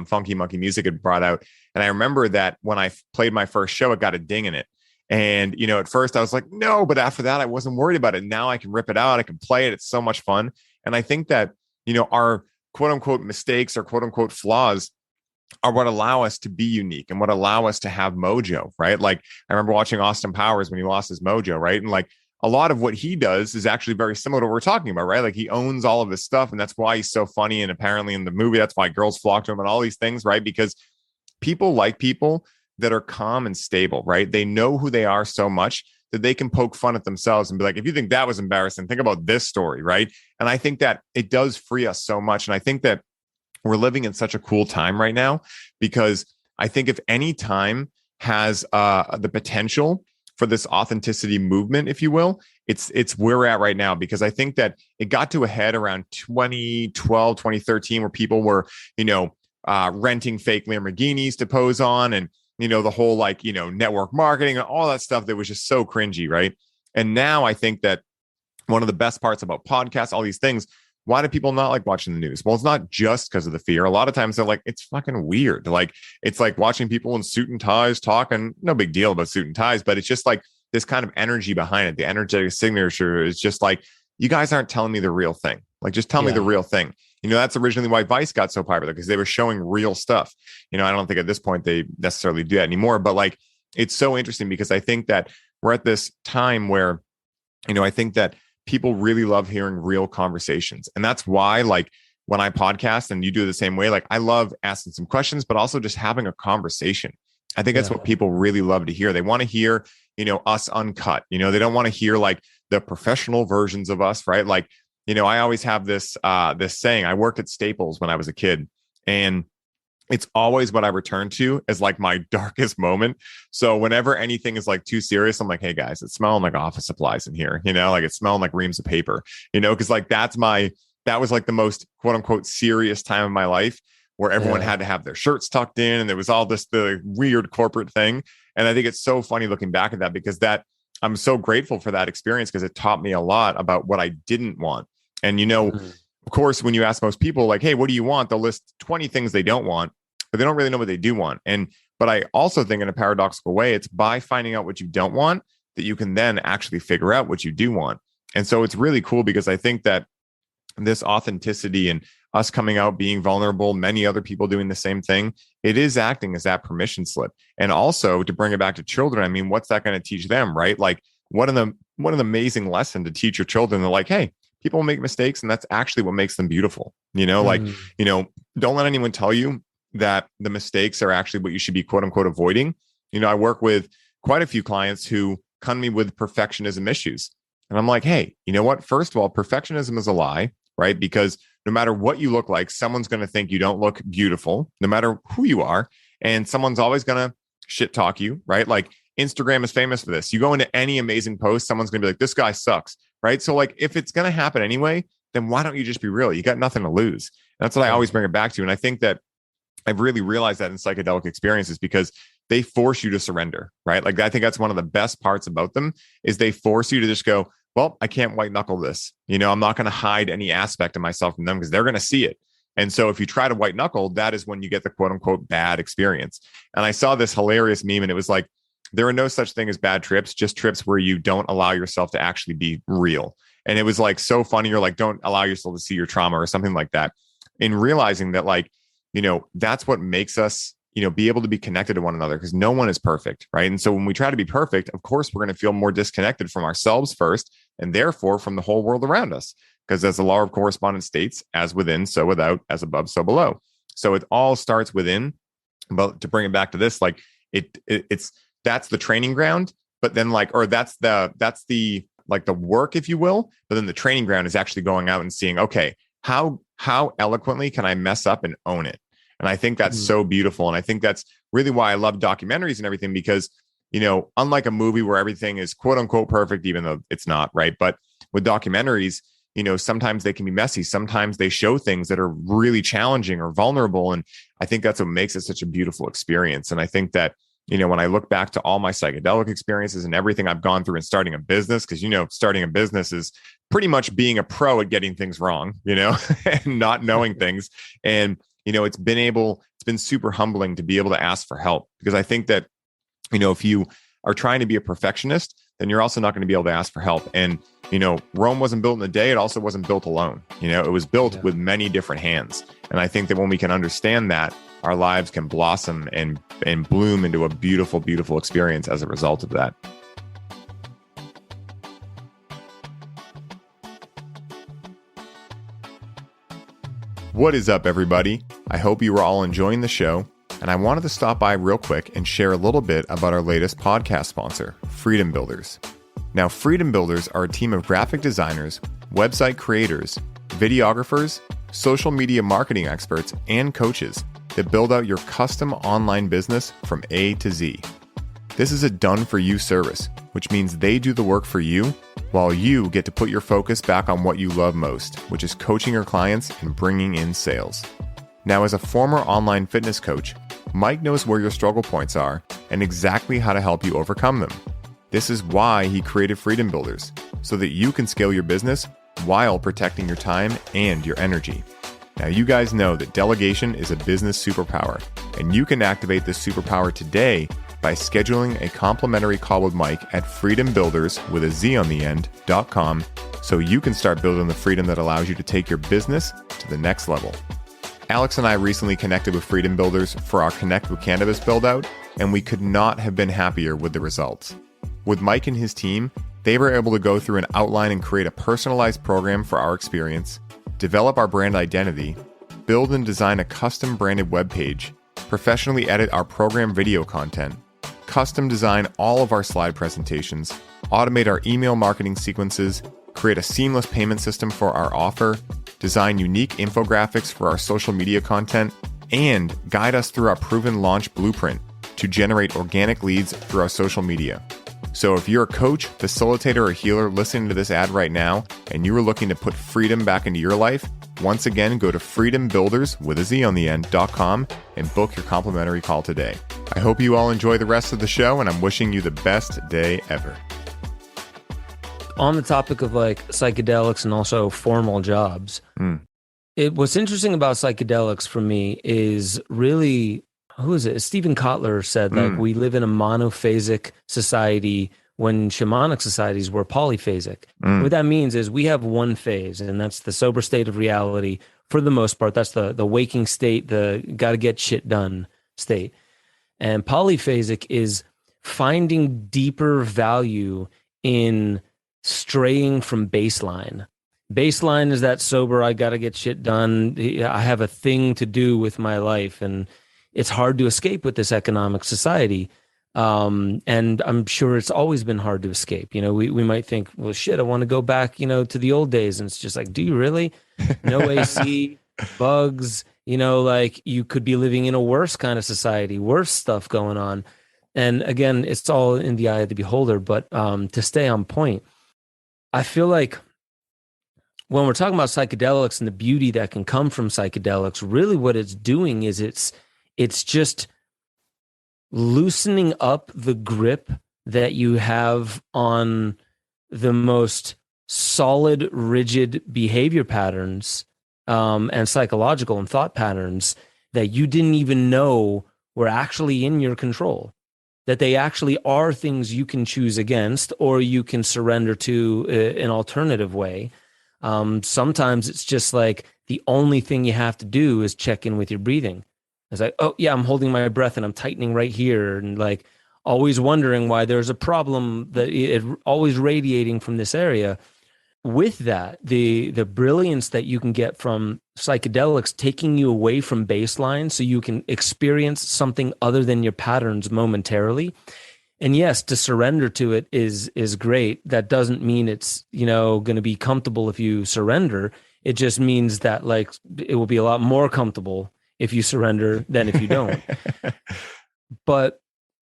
Funky Monkey Music had brought out. And I remember that when I played my first show, it got a ding in it. And, at first I was like, no, but after that, I wasn't worried about it. Now I can rip it out. I can play it. It's so much fun. And I think that, our quote unquote mistakes or quote unquote flaws are what allow us to be unique and what allow us to have mojo, right? Like I remember watching Austin Powers when he lost his mojo, right? And like a lot of what he does is actually very similar to what we're talking about, right? Like he owns all of his stuff and that's why he's so funny. And apparently in the movie, that's why girls flock to him and all these things, right? Because people like people that are calm and stable, right? They know who they are so much that they can poke fun at themselves and be like, if you think that was embarrassing, think about this story, right? And I think that it does free us so much. And I think that we're living in such a cool time right now because I think if any time has the potential for this authenticity movement, if you will, it's where we're at right now, because I think that it got to a head around 2012, 2013, where people were, renting fake Lamborghinis to pose on and, the whole like, network marketing and all that stuff that was just so cringy. Right. And now I think that one of the best parts about podcasts, all these things, why do people not like watching the news? Well, it's not just because of the fear. A lot of times they're like, it's fucking weird. Like, it's like watching people in suit and ties talking, no big deal about suit and ties, but it's just like this kind of energy behind it. The energetic signature is just like, you guys aren't telling me the real thing. Like, just tell me the real thing. That's originally why Vice got so popular, because they were showing real stuff. I don't think at this point they necessarily do that anymore, but like, it's so interesting because I think that we're at this time where, I think that people really love hearing real conversations. And that's why, like, when I podcast and you do the same way, like, I love asking some questions, but also just having a conversation. I think that's what people really love to hear. They want to hear, us uncut. They don't want to hear like the professional versions of us, right? Like, I always have this saying. I worked at Staples when I was a kid, and it's always what I return to as like my darkest moment. So whenever anything is like too serious, I'm like, hey guys, it's smelling like office supplies in here, like it's smelling like reams of paper, because like that was like the most quote unquote serious time of my life, where everyone had to have their shirts tucked in and there was all the weird corporate thing. And I think it's so funny looking back at that, because I'm so grateful for that experience, because it taught me a lot about what I didn't want. And, of course, when you ask most people like, hey, what do you want? They'll list 20 things they don't want, but they don't really know what they do want. But I also think in a paradoxical way, it's by finding out what you don't want that you can then actually figure out what you do want. And so it's really cool, because I think that this authenticity and us coming out, being vulnerable, many other people doing the same thing, it is acting as that permission slip. And also, to bring it back to children, I mean, what's that going to teach them, right? Like, what an amazing lesson to teach your children. They're like, hey, people make mistakes, and that's actually what makes them beautiful. Like, don't let anyone tell you that the mistakes are actually what you should be quote unquote avoiding. I work with quite a few clients who come to me with perfectionism issues. And I'm like, hey, you know what? First of all, perfectionism is a lie, right? Because no matter what you look like, someone's going to think you don't look beautiful, no matter who you are. And someone's always going to shit talk you, right? Like, Instagram is famous for this. You go into any amazing post, someone's going to be like, this guy sucks, right? So like, if it's going to happen anyway, then why don't you just be real? You got nothing to lose. And that's what I always bring it back to. And I think that I've really realized that in psychedelic experiences, because they force you to surrender, right? Like, I think that's one of the best parts about them, is they force you to just go, well, I can't white knuckle this. I'm not going to hide any aspect of myself from them, because they're going to see it. And so if you try to white knuckle, that is when you get the quote unquote bad experience. And I saw this hilarious meme, and it was like, there are no such thing as bad trips, just trips where you don't allow yourself to actually be real. And it was like so funny. You're like, don't allow yourself to see your trauma or something like that. In realizing that, like, that's what makes us, be able to be connected to one another, because no one is perfect, right? And so when we try to be perfect, of course, we're going to feel more disconnected from ourselves first, and therefore from the whole world around us. Because as the law of correspondence states, as within, so without, as above, so below. So it all starts within. But to bring it back to this, like, it's that's the training ground, but then like, or that's the like the work, if you will, but then the training ground is actually going out and seeing, okay, how eloquently can I mess up and own it? And I think that's so beautiful. And I think that's really why I love documentaries and everything, because, you know, unlike a movie where everything is quote unquote perfect, even though it's not, right? But with documentaries, you know, sometimes they can be messy. Sometimes they show things that are really challenging or vulnerable. And I think that's what makes it such a beautiful experience. And I think that, you know, when I look back to all my psychedelic experiences and everything I've gone through in starting a business, because, you know, starting a business is pretty much being a pro at getting things wrong, you know, and not knowing things. And, you know, it's been super humbling to be able to ask for help, because I think that, you know, if you are trying to be a perfectionist, then you're also not going to be able to ask for help. And, you know, Rome wasn't built in a day. It also wasn't built alone. You know, it was built with many different hands. And I think that when we can understand that, our lives can blossom and bloom into a beautiful, beautiful experience as a result of that. What is up, everybody? I hope you are all enjoying the show. And I wanted to stop by real quick and share a little bit about our latest podcast sponsor, Freedom Builders. Now, Freedom Builders are a team of graphic designers, website creators, videographers, social media marketing experts, and coaches that build out your custom online business from A to Z. This is a done-for-you service, which means they do the work for you while you get to put your focus back on what you love most, which is coaching your clients and bringing in sales. Now, as a former online fitness coach, Mike knows where your struggle points are and exactly how to help you overcome them. This is why he created Freedom Builders, so that you can scale your business while protecting your time and your energy. Now, you guys know that delegation is a business superpower, and you can activate this superpower today by scheduling a complimentary call with Mike at freedombuilders.com, so you can start building the freedom that allows you to take your business to the next level. Alex and I recently connected with Freedom Builders for our Connect with Cannabis build-out, and we could not have been happier with the results. With Mike and his team, they were able to go through an outline and create a personalized program for our experience, develop our brand identity, build and design a custom branded webpage, professionally edit our program video content, custom design all of our slide presentations, automate our email marketing sequences, create a seamless payment system for our offer, design unique infographics for our social media content, and guide us through our proven launch blueprint to generate organic leads through our social media. So if you're a coach, facilitator, or healer listening to this ad right now, and you are looking to put freedom back into your life, once again, go to freedombuilders.com and book your complimentary call today. I hope you all enjoy the rest of the show, and I'm wishing you the best day ever. On the topic of like psychedelics and also formal jobs, what's interesting about psychedelics for me is really, who is it? Stephen Kotler said, like, we live in a monophasic society when shamanic societies were polyphasic. What that means is we have one phase, and that's the sober state of reality. For the most part, that's the waking state, the got to get shit done state. And polyphasic is finding deeper value in straying from baseline. Baseline is that sober, I got to get shit done. I have a thing to do with my life, and it's hard to escape with this economic society. And I'm sure it's always been hard to escape. You know, we might think, well, shit, I want to go back, you know, to the old days. And it's just like, do you really? No AC, bugs, you know, like you could be living in a worse kind of society, worse stuff going on. And again, it's all in the eye of the beholder. But to stay on point, I feel like when we're talking about psychedelics and the beauty that can come from psychedelics, really what it's doing is it's just loosening up the grip that you have on the most solid, rigid behavior patterns and psychological and thought patterns that you didn't even know were actually in your control, that they actually are things you can choose against or you can surrender to an alternative way. Sometimes it's just like the only thing you have to do is check in with your breathing. It's like, oh yeah, I'm holding my breath and I'm tightening right here, and like always wondering why there's a problem that it always radiating from this area. With that, the brilliance that you can get from psychedelics taking you away from baseline so you can experience something other than your patterns momentarily And yes, to surrender to it is great. That doesn't mean it's, going to be comfortable if you surrender. It just means that like it will be a lot more comfortable if you surrender than if you don't. But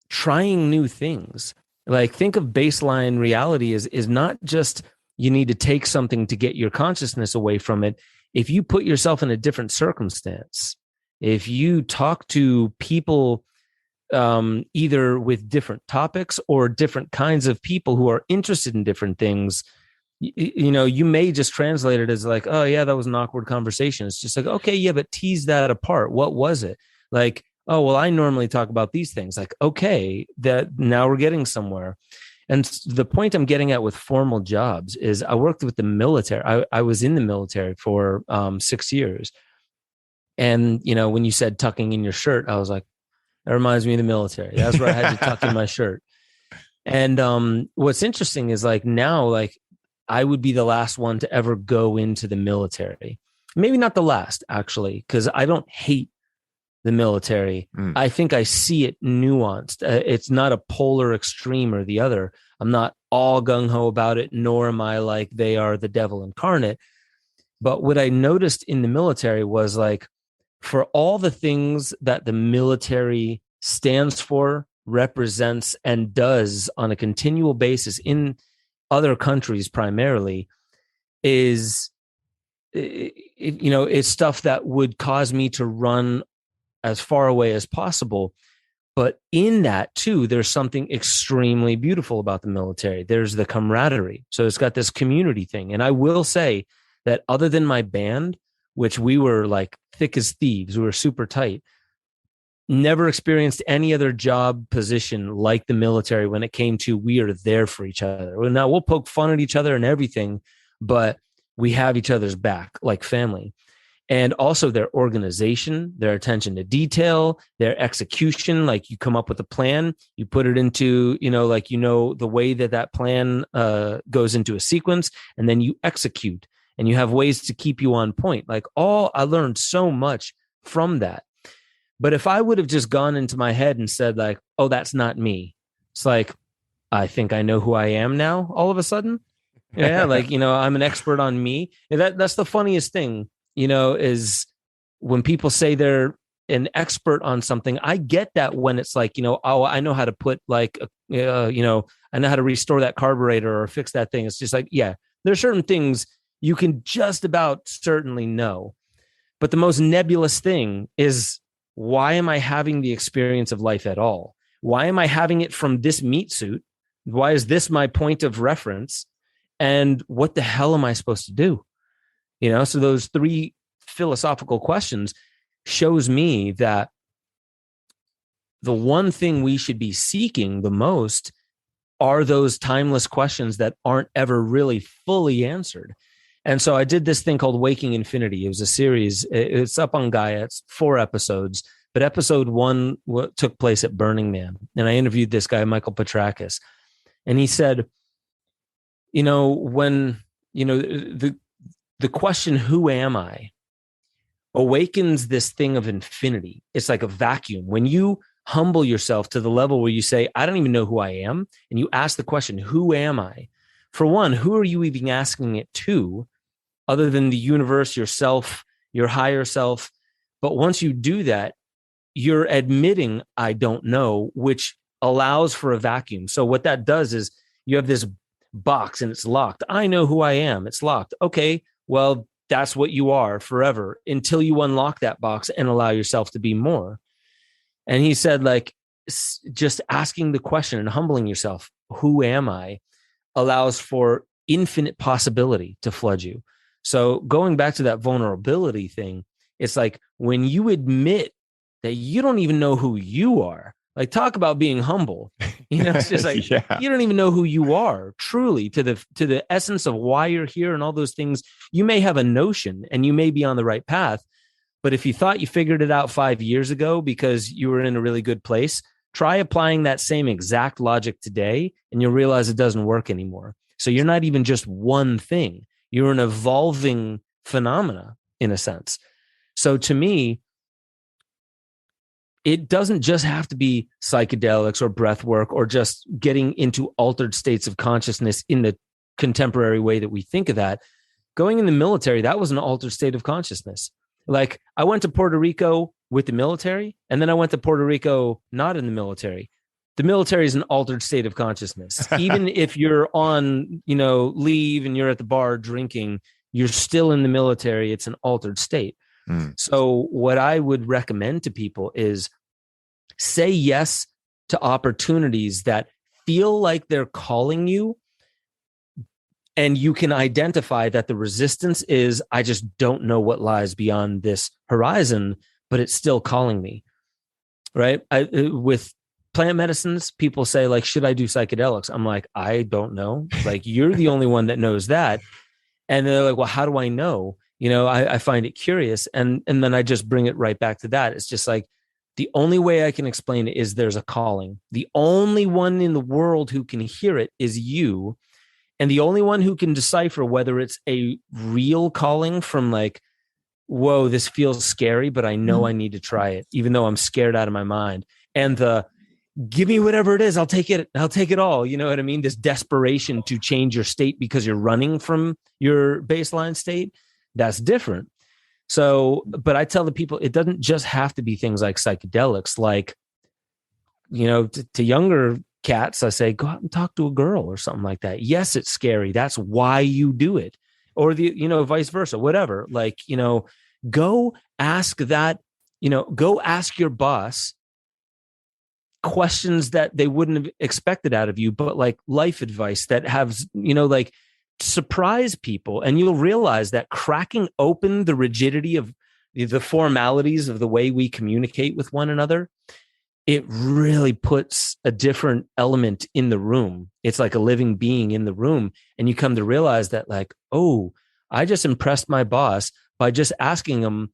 trying new things, like think of baseline reality is not just you need to take something to get your consciousness away from it. If you put yourself in a different circumstance, if you talk to people either with different topics or different kinds of people who are interested in different things, you may just translate it as like, oh yeah, that was an awkward conversation. It's just like, okay, yeah, but tease that apart. What was it? Like, oh, well, I normally talk about these things. Like, okay, that now we're getting somewhere. And the point I'm getting at with formal jobs is I worked with the military. I was in the military for 6 years. And, when you said tucking in your shirt, I was like, that reminds me of the military. That's where I had to tuck in my shirt. And what's interesting is like now, like I would be the last one to ever go into the military. Maybe not the last, actually, because I don't hate the military. I think I see it nuanced. It's not a polar extreme or the other. I'm not all gung-ho about it, nor am I like they are the devil incarnate. But what I noticed in the military was like, for all the things that the military stands for, represents, and does on a continual basis in other countries primarily, is, it's stuff that would cause me to run as far away as possible. But in that too, there's something extremely beautiful about the military. There's the camaraderie. So it's got this community thing. And I will say that other than my band, which we were like thick as thieves, we were super tight, never experienced any other job position like the military when it came to we are there for each other. Now we'll poke fun at each other and everything, but we have each other's back like family. And also their organization, their attention to detail, their execution. Like you come up with a plan, you put it into, the way that plan goes into a sequence, and then you execute. And you have ways to keep you on point. Like I learned so much from that. But if I would have just gone into my head and said like, oh, that's not me. It's like, I think I know who I am now all of a sudden. Yeah. Like, I'm an expert on me. And that's the funniest thing, is when people say they're an expert on something. I get that when it's like, oh, I know how to put like, I know how to restore that carburetor or fix that thing. It's just like, yeah, there's certain things you can just about certainly know. But the most nebulous thing is, why am I having the experience of life at all? Why am I having it from this meat suit? Why is this my point of reference? And what the hell am I supposed to do? So those three philosophical questions shows me that the one thing we should be seeking the most are those timeless questions that aren't ever really fully answered. And so I did this thing called Waking Infinity. It was a series. It's up on Gaia. It's 4 episodes. But episode 1 took place at Burning Man. And I interviewed this guy, Michael Petrakis. And he said, when, the question, who am I, awakens this thing of infinity. It's like a vacuum. When you humble yourself to the level where you say, I don't even know who I am, and you ask the question, who am I? For one, who are you even asking it to, other than the universe, yourself, your higher self? But once you do that, you're admitting, I don't know, which allows for a vacuum. So what that does is you have this box and it's locked. I know who I am. It's locked. Okay, well, that's what you are forever until you unlock that box and allow yourself to be more. And he said, like, just asking the question and humbling yourself, who am I, allows for infinite possibility to flood you. So going back to that vulnerability thing, it's like when you admit that you don't even know who you are, like talk about being humble, it's just like, you don't even know who you are truly to the essence of why you're here and all those things. You may have a notion and you may be on the right path, but if you thought you figured it out 5 years ago because you were in a really good place, try applying that same exact logic today and you'll realize it doesn't work anymore. So you're not even just one thing. You're an evolving phenomena in a sense. So to me, it doesn't just have to be psychedelics or breath work or just getting into altered states of consciousness in the contemporary way that we think of that. Going in the military, that was an altered state of consciousness. Like, I went to Puerto Rico with the military, and then I went to Puerto Rico not in the military. The military is an altered state of consciousness. Even if you're on, leave and you're at the bar drinking, you're still in the military. It's an altered state. So what I would recommend to people is say yes to opportunities that feel like they're calling you, and you can identify that the resistance is, I just don't know what lies beyond this horizon, but it's still calling me, right? With plant medicines, people say, like, should I do psychedelics? I'm like, I don't know. Like, you're the only one that knows that. And they're like, well, how do I know? I find it curious. And then I just bring it right back to that. It's just like, the only way I can explain it is there's a calling. The only one in the world who can hear it is you. And the only one who can decipher whether it's a real calling from like, whoa, this feels scary, but I know I need to try it, even though I'm scared out of my mind. And the give me whatever it is, I'll take it. I'll take it all. You know what I mean? This desperation to change your state because you're running from your baseline state. That's different. So, but I tell the people, it doesn't just have to be things like psychedelics. Like, to younger cats, I say, go out and talk to a girl or something like that. Yes, it's scary. That's why you do it. Or vice versa, whatever. Like, go ask that, go ask your boss questions that they wouldn't have expected out of you, but like life advice that have, like, surprise people. And you'll realize that cracking open the rigidity of the formalities of the way we communicate with one another, it really puts a different element in the room. It's like a living being in the room. And you come to realize that, like, oh, I just impressed my boss by just asking him,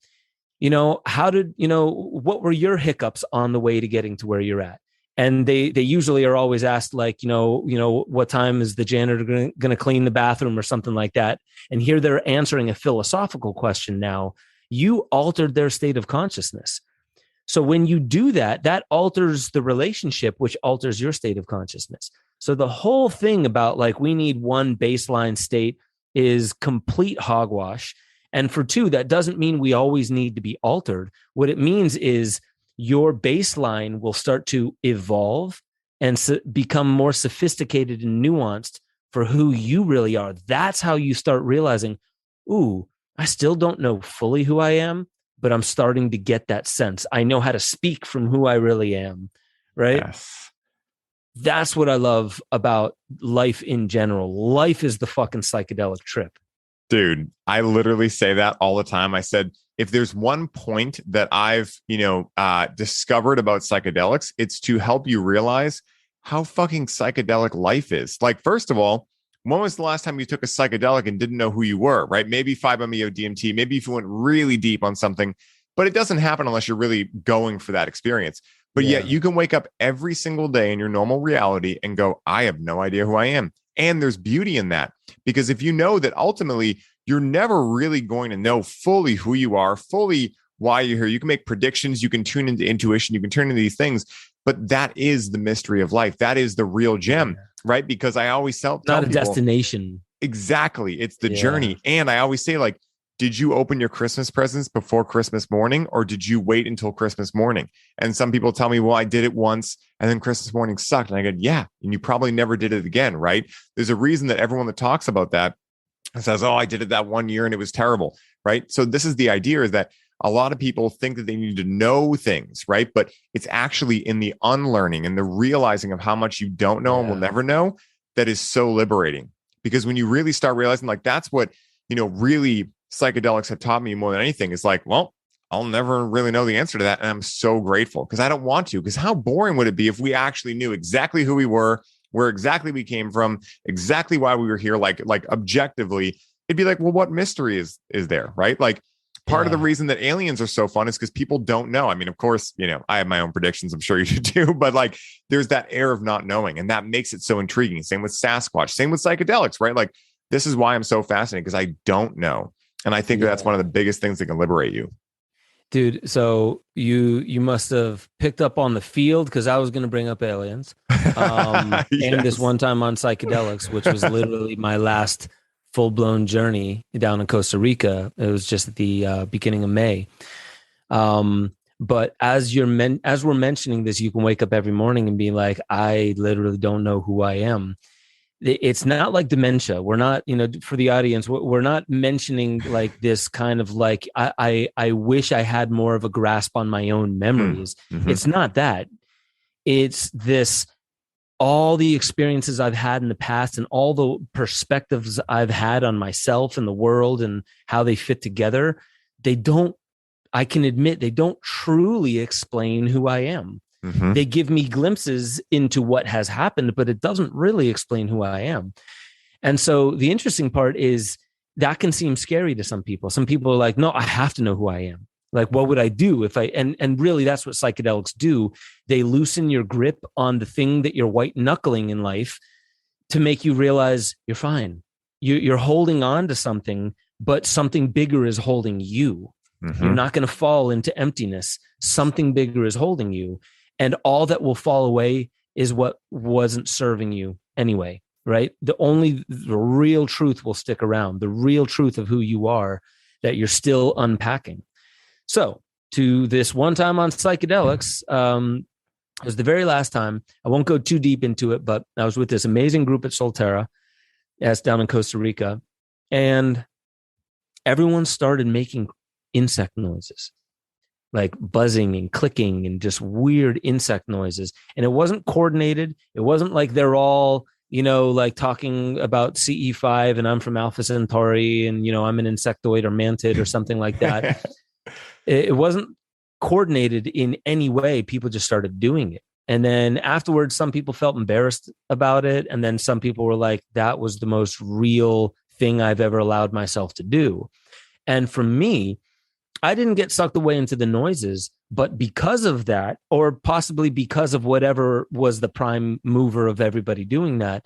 what were your hiccups on the way to getting to where you're at? And they usually are always asked, like, what time is the janitor going to clean the bathroom or something like that. And here they're answering a philosophical question. Now you altered their state of consciousness. So when you do that, that alters the relationship, which alters your state of consciousness. So the whole thing about, like, we need one baseline state is complete hogwash. And for two, that doesn't mean we always need to be altered. What it means is your baseline will start to evolve and become more sophisticated and nuanced for who you really are. That's how you start realizing, ooh, I still don't know fully who I am, but I'm starting to get that sense. I know how to speak from who I really am, right? Yes. That's what I love about life in general. Life is the fucking psychedelic trip. Dude, I literally say that all the time. I said, if there's one point that I've, discovered about psychedelics, it's to help you realize how fucking psychedelic life is. Like, first of all, when was the last time you took a psychedelic and didn't know who you were, right? Maybe 5-MeO DMT, maybe if you went really deep on something, but it doesn't happen unless you're really going for that experience. But yet you can wake up every single day in your normal reality and go, I have no idea who I am. And there's beauty in that, because if you know that ultimately you're never really going to know fully who you are, fully why you're here. You can make predictions, you can tune into intuition, you can turn into these things, but that is the mystery of life. That is the real gem, right? Because I always tell not a people, destination. Exactly. It's the journey. And I always say, like, did you open your Christmas presents before Christmas morning, or did you wait until Christmas morning? And some people tell me, well, I did it once and then Christmas morning sucked. And I go, yeah, and you probably never did it again, right? There's a reason that everyone that talks about that says, oh, I did it that one year and it was terrible, right? So this is the idea, is that a lot of people think that they need to know things, right? But it's actually in the unlearning and the realizing of how much you don't know and will never know that is so liberating. Because when you really start realizing, like, that's what, really psychedelics have taught me more than anything, is like, well, I'll never really know the answer to that. And I'm so grateful, because I don't want to, because how boring would it be if we actually knew exactly who we were, where exactly we came from, exactly why we were here, like objectively. It'd be like, well, what mystery is there, right? Like, part of the reason that aliens are so fun is because people don't know. I mean, of course, I have my own predictions. I'm sure you do too, but like, there's that air of not knowing, and that makes it so intriguing. Same with Sasquatch, same with psychedelics, right? Like, this is why I'm so fascinated, because I don't know. And I think that's one of the biggest things that can liberate you. Dude, so you must have picked up on the field, because I was going to bring up aliens, and this one time on psychedelics, which was literally my last full-blown journey down in Costa Rica. It was just at the beginning of May. But as we're mentioning this, you can wake up every morning and be like, I literally don't know who I am. It's not like dementia. We're not, for the audience, we're not mentioning like this kind of like, I wish I had more of a grasp on my own memories. Mm-hmm. It's not that. It's this, all the experiences I've had in the past and all the perspectives I've had on myself and the world and how they fit together. I can admit they don't truly explain who I am. Mm-hmm. They give me glimpses into what has happened, but it doesn't really explain who I am. And so the interesting part is that can seem scary to some people. Some people are like, no, I have to know who I am. Like, what would I do if and really that's what psychedelics do. They loosen your grip on the thing that you're white knuckling in life to make you realize you're fine. You're holding on to something, but something bigger is holding you. Mm-hmm. You're not going to fall into emptiness. Something bigger is holding you. And all that will fall away is what wasn't serving you anyway, right? The real truth will stick around, the real truth of who you are that you're still unpacking. So to this one time on psychedelics, it was the very last time. I won't go too deep into it, but I was with this amazing group at Solterra, that's down in Costa Rica, and everyone started making insect noises, like buzzing and clicking and just weird insect noises. And it wasn't coordinated. It wasn't like they're all, like talking about CE5 and I'm from Alpha Centauri and, I'm an insectoid or mantid or something like that. It wasn't coordinated in any way. People just started doing it. And then afterwards, some people felt embarrassed about it. And then some people were like, that was the most real thing I've ever allowed myself to do. And for me, I didn't get sucked away into the noises, but because of that, or possibly because of whatever was the prime mover of everybody doing that,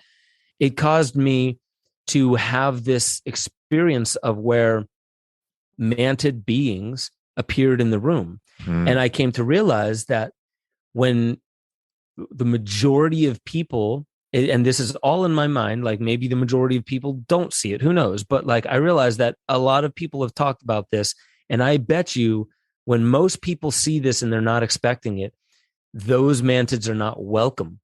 it caused me to have this experience of where mantid beings appeared in the room. And I came to realize that when the majority of people, and this is all in my mind, like maybe the majority of people don't see it, who knows? But like I realized that a lot of people have talked about this. And I bet you when most people see this and they're not expecting it, those mantids are not welcome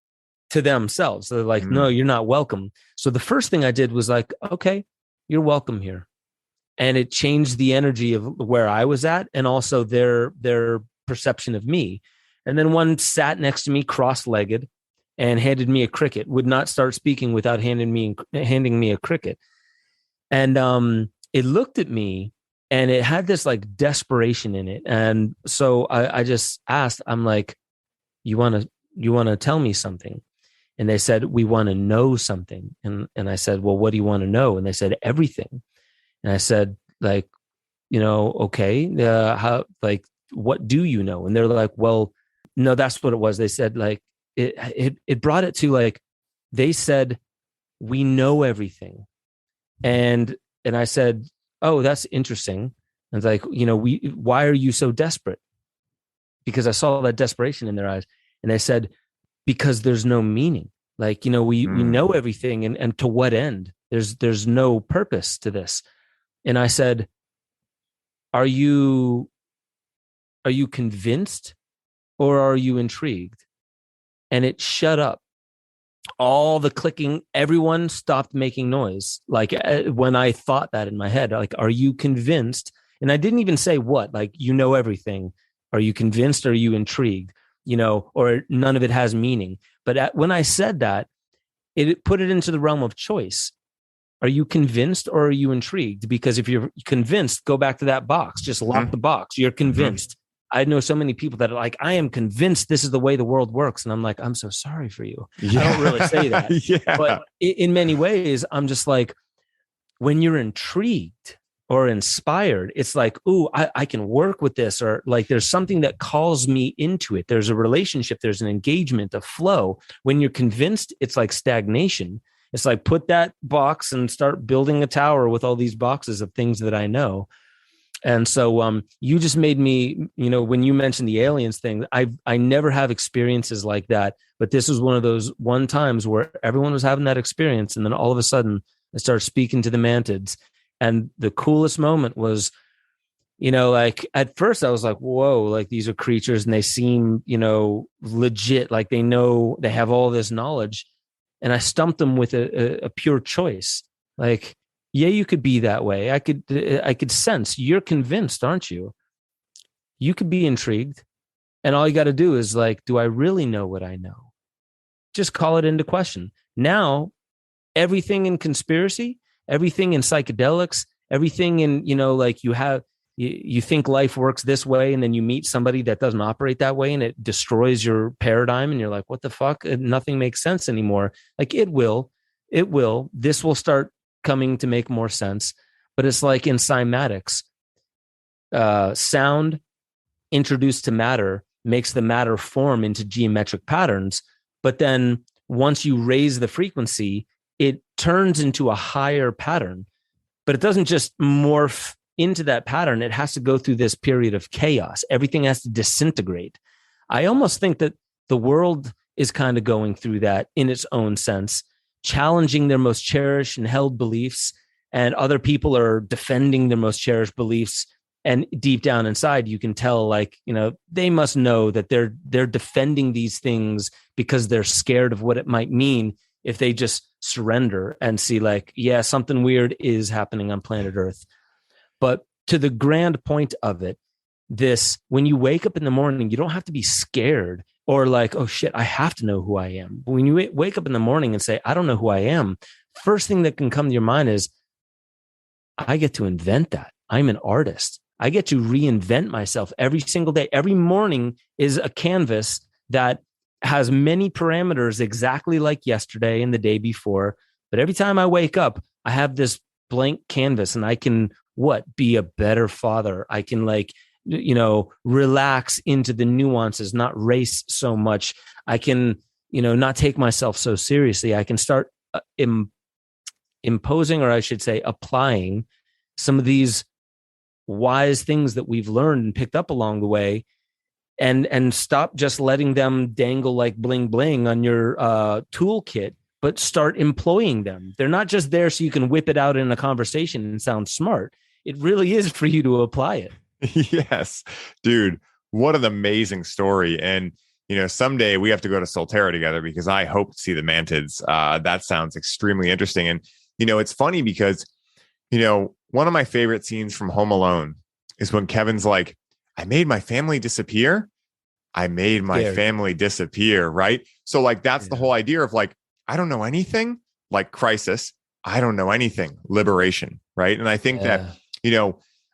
to themselves. So they're like, no, you're not welcome. So the first thing I did was like, okay, you're welcome here. And it changed the energy of where I was at and also their perception of me. And then one sat next to me cross-legged and handed me a cricket, would not start speaking without handing me a cricket. And it looked at me and it had this like desperation in it. And so I just asked, I'm like, you want to tell me something? And they said, we want to know something. And I said, well, what do you want to know? And they said, everything. And I said, like, okay, how, like, what do you know? And they're like, well, no, that's what it was. They said like, it brought it to like, they said, we know everything. And I said, oh, that's interesting. And it's like, why are you so desperate? Because I saw that desperation in their eyes. And they said, because there's no meaning. Like, we know everything and to what end? There's no purpose to this. And I said, are you convinced or are you intrigued? And it shut up. All the clicking, everyone stopped making noise. Like when I thought that in my head, like, are you convinced? And I didn't even say what, like, everything. Are you convinced? Or are you intrigued? Or none of it has meaning. But when I said that, it put it into the realm of choice. Are you convinced or are you intrigued? Because if you're convinced, go back to that box, just lock the box. You're convinced. I know so many people that are like, I am convinced this is the way the world works. And I'm like, I'm so sorry for you. Yeah. I don't really say that. Yeah. But in many ways, I'm just like, when you're intrigued or inspired, it's like, ooh, I can work with this. Or like, there's something that calls me into it. There's a relationship. There's an engagement, a flow. When you're convinced, it's like stagnation. It's like, put that box and start building a tower with all these boxes of things that I know. And so you just made me, when you mentioned the aliens thing, I never have experiences like that, but this was one of those one times where everyone was having that experience. And then all of a sudden I started speaking to the mantids. And the coolest moment was, like at first I was like, whoa, like these are creatures and they seem, legit, like they know, they have all this knowledge. And I stumped them with a pure choice. Like, yeah, you could be that way. I could sense you're convinced, aren't you? You could be intrigued. And all you got to do is like, do I really know what I know? Just call it into question. Now, everything in conspiracy, everything in psychedelics, everything in, like you think life works this way, and then you meet somebody that doesn't operate that way and it destroys your paradigm. And you're like, what the fuck? Nothing makes sense anymore. Like it will, this will start coming to make more sense. But it's like in cymatics, sound introduced to matter makes the matter form into geometric patterns. But then once you raise the frequency, it turns into a higher pattern. But it doesn't just morph into that pattern. It has to go through this period of chaos. Everything has to disintegrate. I almost think that the world is kind of going through that in its own sense, challenging their most cherished and held beliefs, and other people are defending their most cherished beliefs. And deep down inside, you can tell, like, they must know that they're defending these things because they're scared of what it might mean if they just surrender and see, like, yeah, something weird is happening on planet Earth. But to the grand point of it, when you wake up in the morning, you don't have to be scared or like, oh shit, I have to know who I am. But when you wake up in the morning and say, I don't know who I am, first thing that can come to your mind is, I get to invent that. I'm an artist. I get to reinvent myself every single day. Every morning is a canvas that has many parameters exactly like yesterday and the day before. But every time I wake up, I have this blank canvas, and I can be a better father. I can relax into the nuances, not race so much. I can, not take myself so seriously. I can start imposing, or I should say, applying some of these wise things that we've learned and picked up along the way, and stop just letting them dangle like bling bling on your toolkit, but start employing them. They're not just there so you can whip it out in a conversation and sound smart. It really is for you to apply it. Yes, dude, what an amazing story. And, someday we have to go to Solterra together, because I hope to see the mantids. That sounds extremely interesting. And, it's funny because, one of my favorite scenes from Home Alone is when Kevin's like, I made my family disappear. I made my family disappear. Right. So like, that's the whole idea of like, I don't know anything, like crisis. I don't know anything, liberation. Right. And I think that,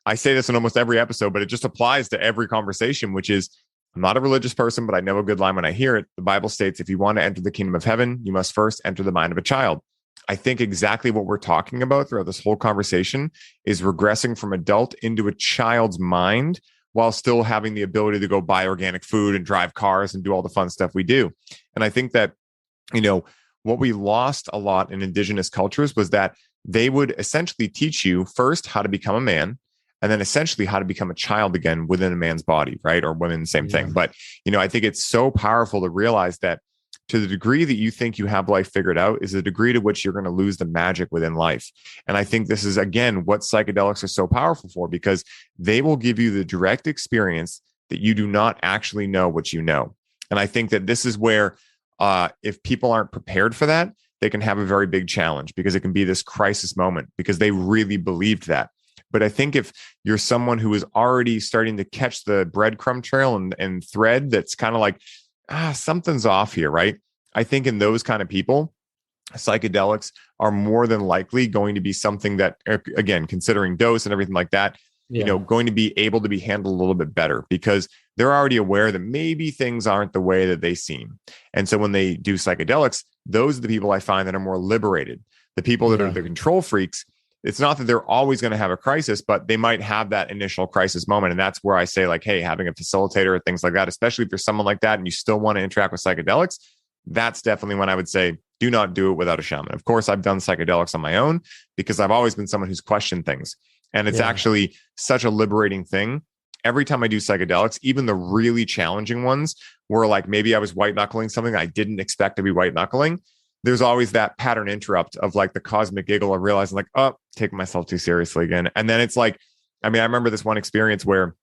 I say this in almost every episode, but it just applies to every conversation, which is, I'm not a religious person, but I know a good line when I hear it. The Bible states, if you want to enter the kingdom of heaven, you must first enter the mind of a child. I think exactly what we're talking about throughout this whole conversation is regressing from adult into a child's mind while still having the ability to go buy organic food and drive cars and do all the fun stuff we do. And I think that, what we lost a lot in indigenous cultures was that they would essentially teach you first how to become a man, and then essentially how to become a child again within a man's body, right? Or women, same thing. But, I think it's so powerful to realize that to the degree that you think you have life figured out is the degree to which you're going to lose the magic within life. And I think this is, again, what psychedelics are so powerful for, because they will give you the direct experience that you do not actually know what you know. And I think that this is where, if people aren't prepared for that, they can have a very big challenge, because it can be this crisis moment because they really believed that. But I think if you're someone who is already starting to catch the breadcrumb trail and thread that's kind of like, something's off here, right? I think in those kind of people, psychedelics are more than likely going to be something that, again, considering dose and everything like that, going to be able to be handled a little bit better, because they're already aware that maybe things aren't the way that they seem. And so when they do psychedelics, those are the people I find that are more liberated. The people that are the control freaks, it's not that they're always going to have a crisis, but they might have that initial crisis moment. And that's where I say, like, hey, having a facilitator or things like that, especially if you're someone like that and you still want to interact with psychedelics, that's definitely when I would say, do not do it without a shaman. Of course, I've done psychedelics on my own because I've always been someone who's questioned things. And it's actually such a liberating thing. Every time I do psychedelics, even the really challenging ones where like maybe I was white knuckling something I didn't expect to be white knuckling, there's always that pattern interrupt of like the cosmic giggle of realizing like, oh, taking myself too seriously again. And then it's like, I mean, I remember this one experience where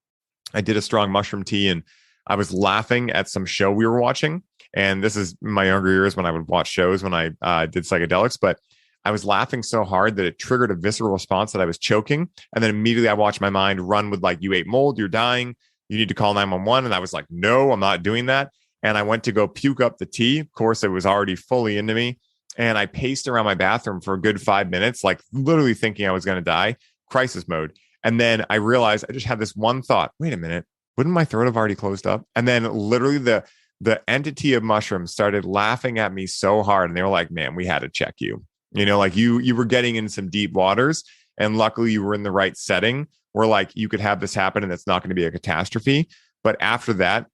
I did a strong mushroom tea and I was laughing at some show we were watching. And this is my younger years when I would watch shows when I did psychedelics, but I was laughing so hard that it triggered a visceral response that I was choking. And then immediately I watched my mind run with like, you ate mold, you're dying, you need to call 911. And I was like, no, I'm not doing that. And I went to go puke up the tea. Of course, it was already fully into me. And I paced around my bathroom for a good 5 minutes, like literally thinking I was going to die, crisis mode. And then I realized I just had this one thought, wait a minute, wouldn't my throat have already closed up? And then literally the entity of mushrooms started laughing at me so hard. And they were like, man, we had to check you. You know, like you were getting in some deep waters, and luckily you were in the right setting where like you could have this happen and it's not going to be a catastrophe. But after that,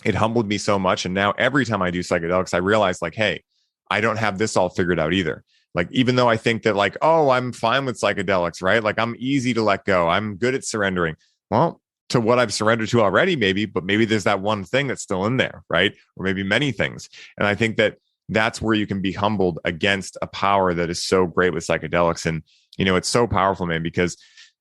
it humbled me so much. And now every time I do psychedelics, I realize like, hey, I don't have this all figured out either. Like, even though I think that like, oh, I'm fine with psychedelics, right? Like I'm easy to let go. I'm good at surrendering. Well, to what I've surrendered to already, maybe, but maybe there's that one thing that's still in there, right? Or maybe many things. And I think that that's where you can be humbled against a power that is so great with psychedelics. And, you know, it's so powerful, man, because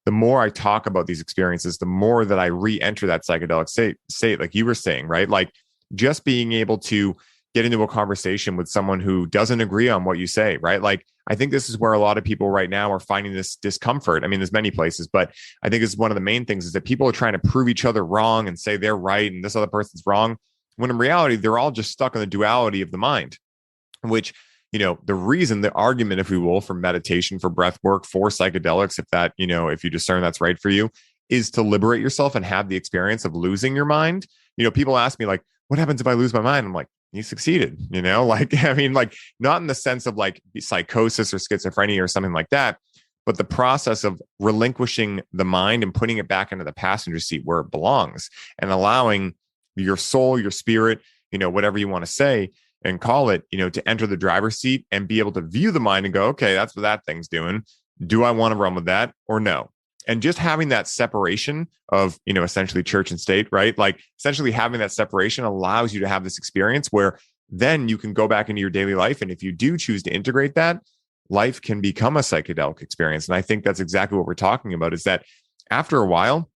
the more I talk about these experiences, the more that I re-enter that psychedelic state, like you were saying, right? Like just being able to get into a conversation with someone who doesn't agree on what you say, right? Like, I think this is where a lot of people right now are finding this discomfort. I mean, there's many places, but I think it's one of the main things is that people are trying to prove each other wrong and say they're right and this other person's wrong, when in reality, they're all just stuck in the duality of the mind. Which, you know, the reason, the argument, if we will, for meditation, for breath work, for psychedelics, if that, you know, if you discern that's right for you, is to liberate yourself and have the experience of losing your mind. You know, people ask me like, what happens if I lose my mind? I'm like, you succeeded, you know, like, I mean, like not in the sense of like psychosis or schizophrenia or something like that, but the process of relinquishing the mind and putting it back into the passenger seat where it belongs and allowing your soul, your spirit, you know, whatever you want to say, and call it, you know, to enter the driver's seat and be able to view the mind and go, okay, that's what that thing's doing. Do I want to run with that or no? And just having that separation of, you know, essentially church and state, right? Like essentially having that separation allows you to have this experience where then you can go back into your daily life. And if you do choose to integrate that, life can become a psychedelic experience. And I think that's exactly what we're talking about, is that after a while,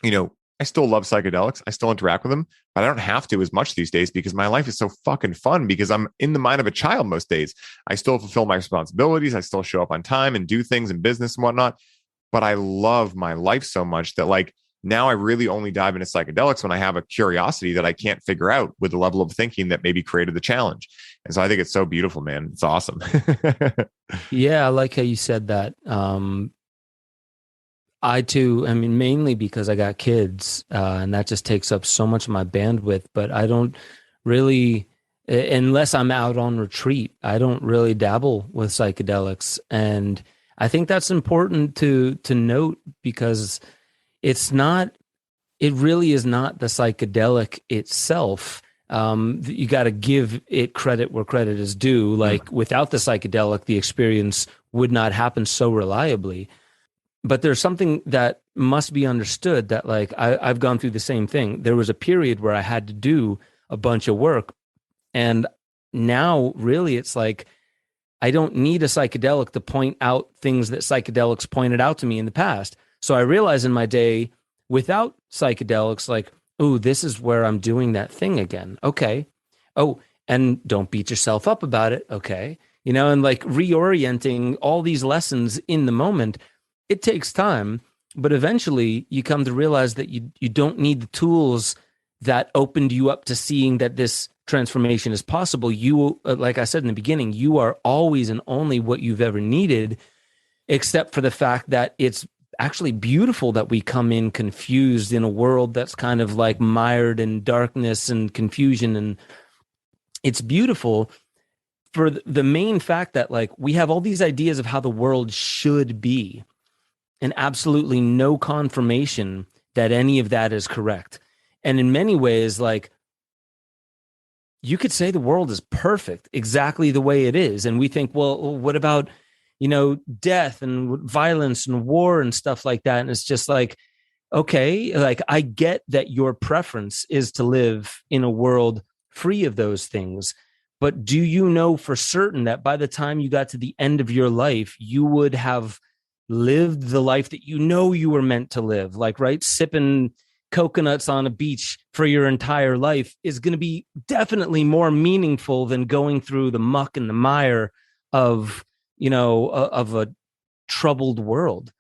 you know, I still love psychedelics. I still interact with them, but I don't have to as much these days because my life is so fucking fun because I'm in the mind of a child most days. I still fulfill my responsibilities. I still show up on time and do things in business and whatnot. But I love my life so much that like now I really only dive into psychedelics when I have a curiosity that I can't figure out with the level of thinking that maybe created the challenge. And so I think it's so beautiful, man. It's awesome. Yeah, I like how you said that. I too, I mean, mainly because I got kids, and that just takes up so much of my bandwidth, but I don't really, unless I'm out on retreat, I don't really dabble with psychedelics. And I think that's important to note because it really is not the psychedelic itself. You got to give it credit where credit is due. Like without the psychedelic, the experience would not happen so reliably. But there's something that must be understood that like I've gone through the same thing. There was a period where I had to do a bunch of work. And now really it's like, I don't need a psychedelic to point out things that psychedelics pointed out to me in the past. So I realize in my day without psychedelics, like, oh, this is where I'm doing that thing again. Okay. Oh, and don't beat yourself up about it. Okay. You know, and like reorienting all these lessons in the moment. It takes time, but eventually you come to realize that you don't need the tools that opened you up to seeing that this transformation is possible. You, like I said in the beginning, you are always and only what you've ever needed, except for the fact that it's actually beautiful that we come in confused in a world that's kind of like mired in darkness and confusion. And it's beautiful for the main fact that like we have all these ideas of how the world should be, and absolutely no confirmation that any of that is correct. And in many ways, like, you could say the world is perfect exactly the way it is. And we think, well, what about, death and violence and war and stuff like that. And it's just like, okay, like I get that your preference is to live in a world free of those things. But do you know for certain that by the time you got to the end of your life, you would have lived the life that you were meant to live? Like, right, sipping coconuts on a beach for your entire life is going to be definitely more meaningful than going through the muck and the mire of, of a troubled world.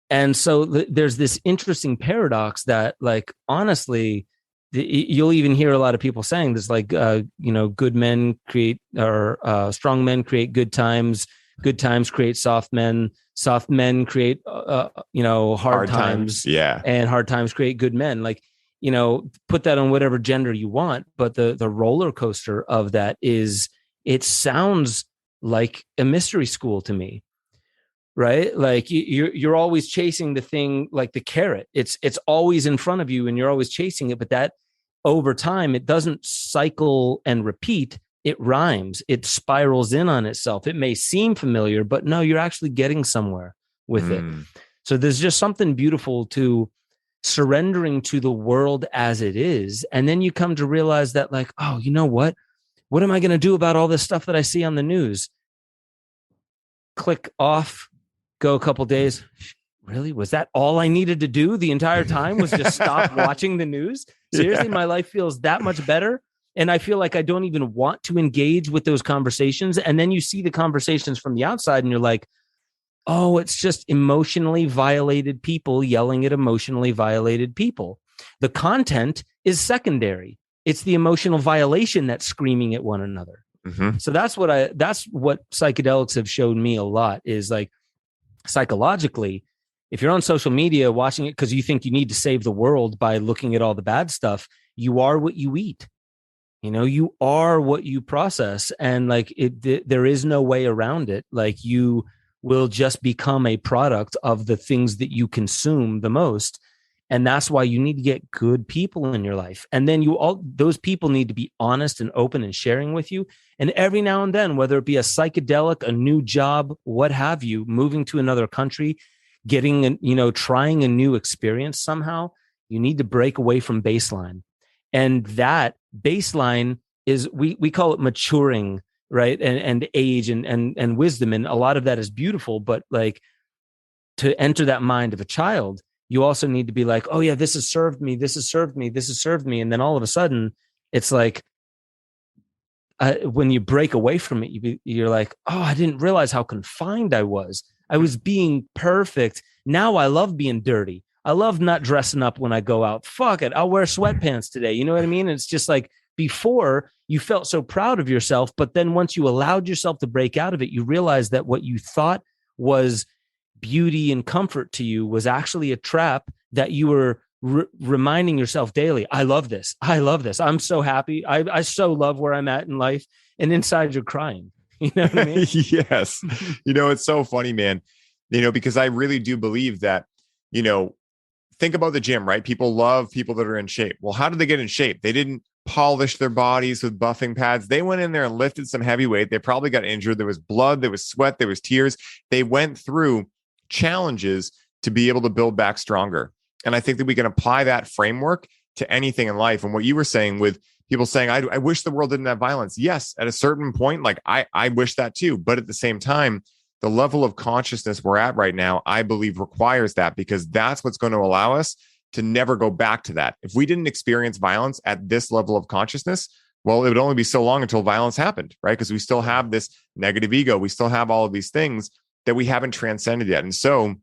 And so there's this interesting paradox that, like, honestly, you'll even hear a lot of people saying this, like, good men create, or strong men create good times create soft men create, hard times. Yeah. And hard times create good men. Like, put that on whatever gender you want. But the roller coaster of that is, it sounds like a mystery school to me. Right? Like you're always chasing the thing, like the carrot. It's always in front of you and you're always chasing it. But that over time, it doesn't cycle and repeat. It rhymes. It spirals in on itself. It may seem familiar, but no, you're actually getting somewhere with it. So there's just something beautiful to surrendering to the world as it is. And then you come to realize that, like, oh, you know what? What am I going to do about all this stuff that I see on the news? Click off. Go a couple days. Really? Was that all I needed to do the entire time, was just stop watching the news? Seriously, my life feels that much better. And I feel like I don't even want to engage with those conversations. And then you see the conversations from the outside and you're like, oh, it's just emotionally violated people yelling at emotionally violated people. The content is secondary. It's the emotional violation that's screaming at one another. So that's what psychedelics have showed me a lot, is like, psychologically, if you're on social media watching it because you think you need to save the world by looking at all the bad stuff, you are what you eat. You are what you process. And like there is no way around it. Like, you will just become a product of the things that you consume the most. And that's why you need to get good people in your life. And then those people need to be honest and open and sharing with you. And every now and then, whether it be a psychedelic, a new job, what have you, moving to another country, getting, trying a new experience somehow, you need to break away from baseline. And that baseline is, we call it maturing, right? And age and wisdom. And a lot of that is beautiful, but like, to enter that mind of a child, you also need to be like, oh yeah, this has served me. This has served me. This has served me. And then all of a sudden it's like, when you break away from it, you're like, oh, I didn't realize how confined I was. I was being perfect. Now I love being dirty. I love not dressing up when I go out. Fuck it. I'll wear sweatpants today. You know what I mean? It's just like, before you felt so proud of yourself, but then once you allowed yourself to break out of it, you realized that what you thought was beauty and comfort to you was actually a trap that you were reminding yourself daily. I love this. I love this. I'm so happy. I so love where I'm at in life. And inside you're crying. You know what I mean? Yes. It's so funny, man, because I really do believe that, think about the gym, right? People love people that are in shape. Well, how did they get in shape? They didn't polish their bodies with buffing pads. They went in there and lifted some heavy weight. They probably got injured. There was blood, there was sweat, there was tears. They went through challenges to be able to build back stronger. And I think that we can apply that framework to anything in life. And what you were saying with people saying, I wish the world didn't have violence. Yes, at a certain point, like I wish that too. But at the same time, the level of consciousness we're at right now, I believe requires that, because that's what's going to allow us to never go back to that. If we didn't experience violence at this level of consciousness, well, it would only be so long until violence happened, right? Because we still have this negative ego. We still have all of these things that we haven't transcended yet. And so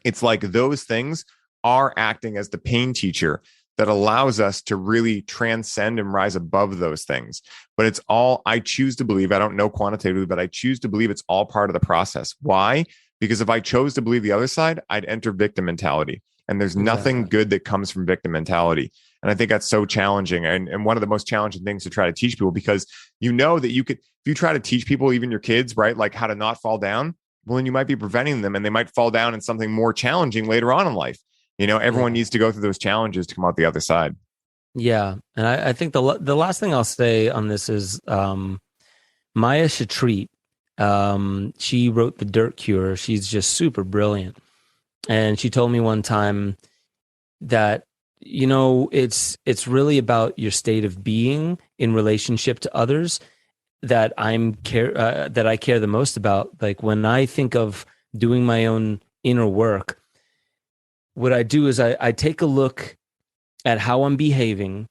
it's like those things are acting as the pain teacher that allows us to really transcend and rise above those things. But it's all, I choose to believe, I don't know quantitatively, but I choose to believe it's all part of the process. Why? Because if I chose to believe the other side, I'd enter victim mentality. And there's nothing good that comes from victim mentality. And I think that's so challenging. And one of the most challenging things to try to teach people, because that you could, if you try to teach people, even your kids, right, like how to not fall down, well, then you might be preventing them and they might fall down in something more challenging later on in life. Everyone needs to go through those challenges to come out the other side. Yeah. And I think the last thing I'll say on this is Maya Shetreat She wrote The Dirt Cure. She's just super brilliant. And she told me one time that, it's really about your state of being in relationship to others that that I care the most about. Like when I think of doing my own inner work, what I do is I take a look at how I'm behaving.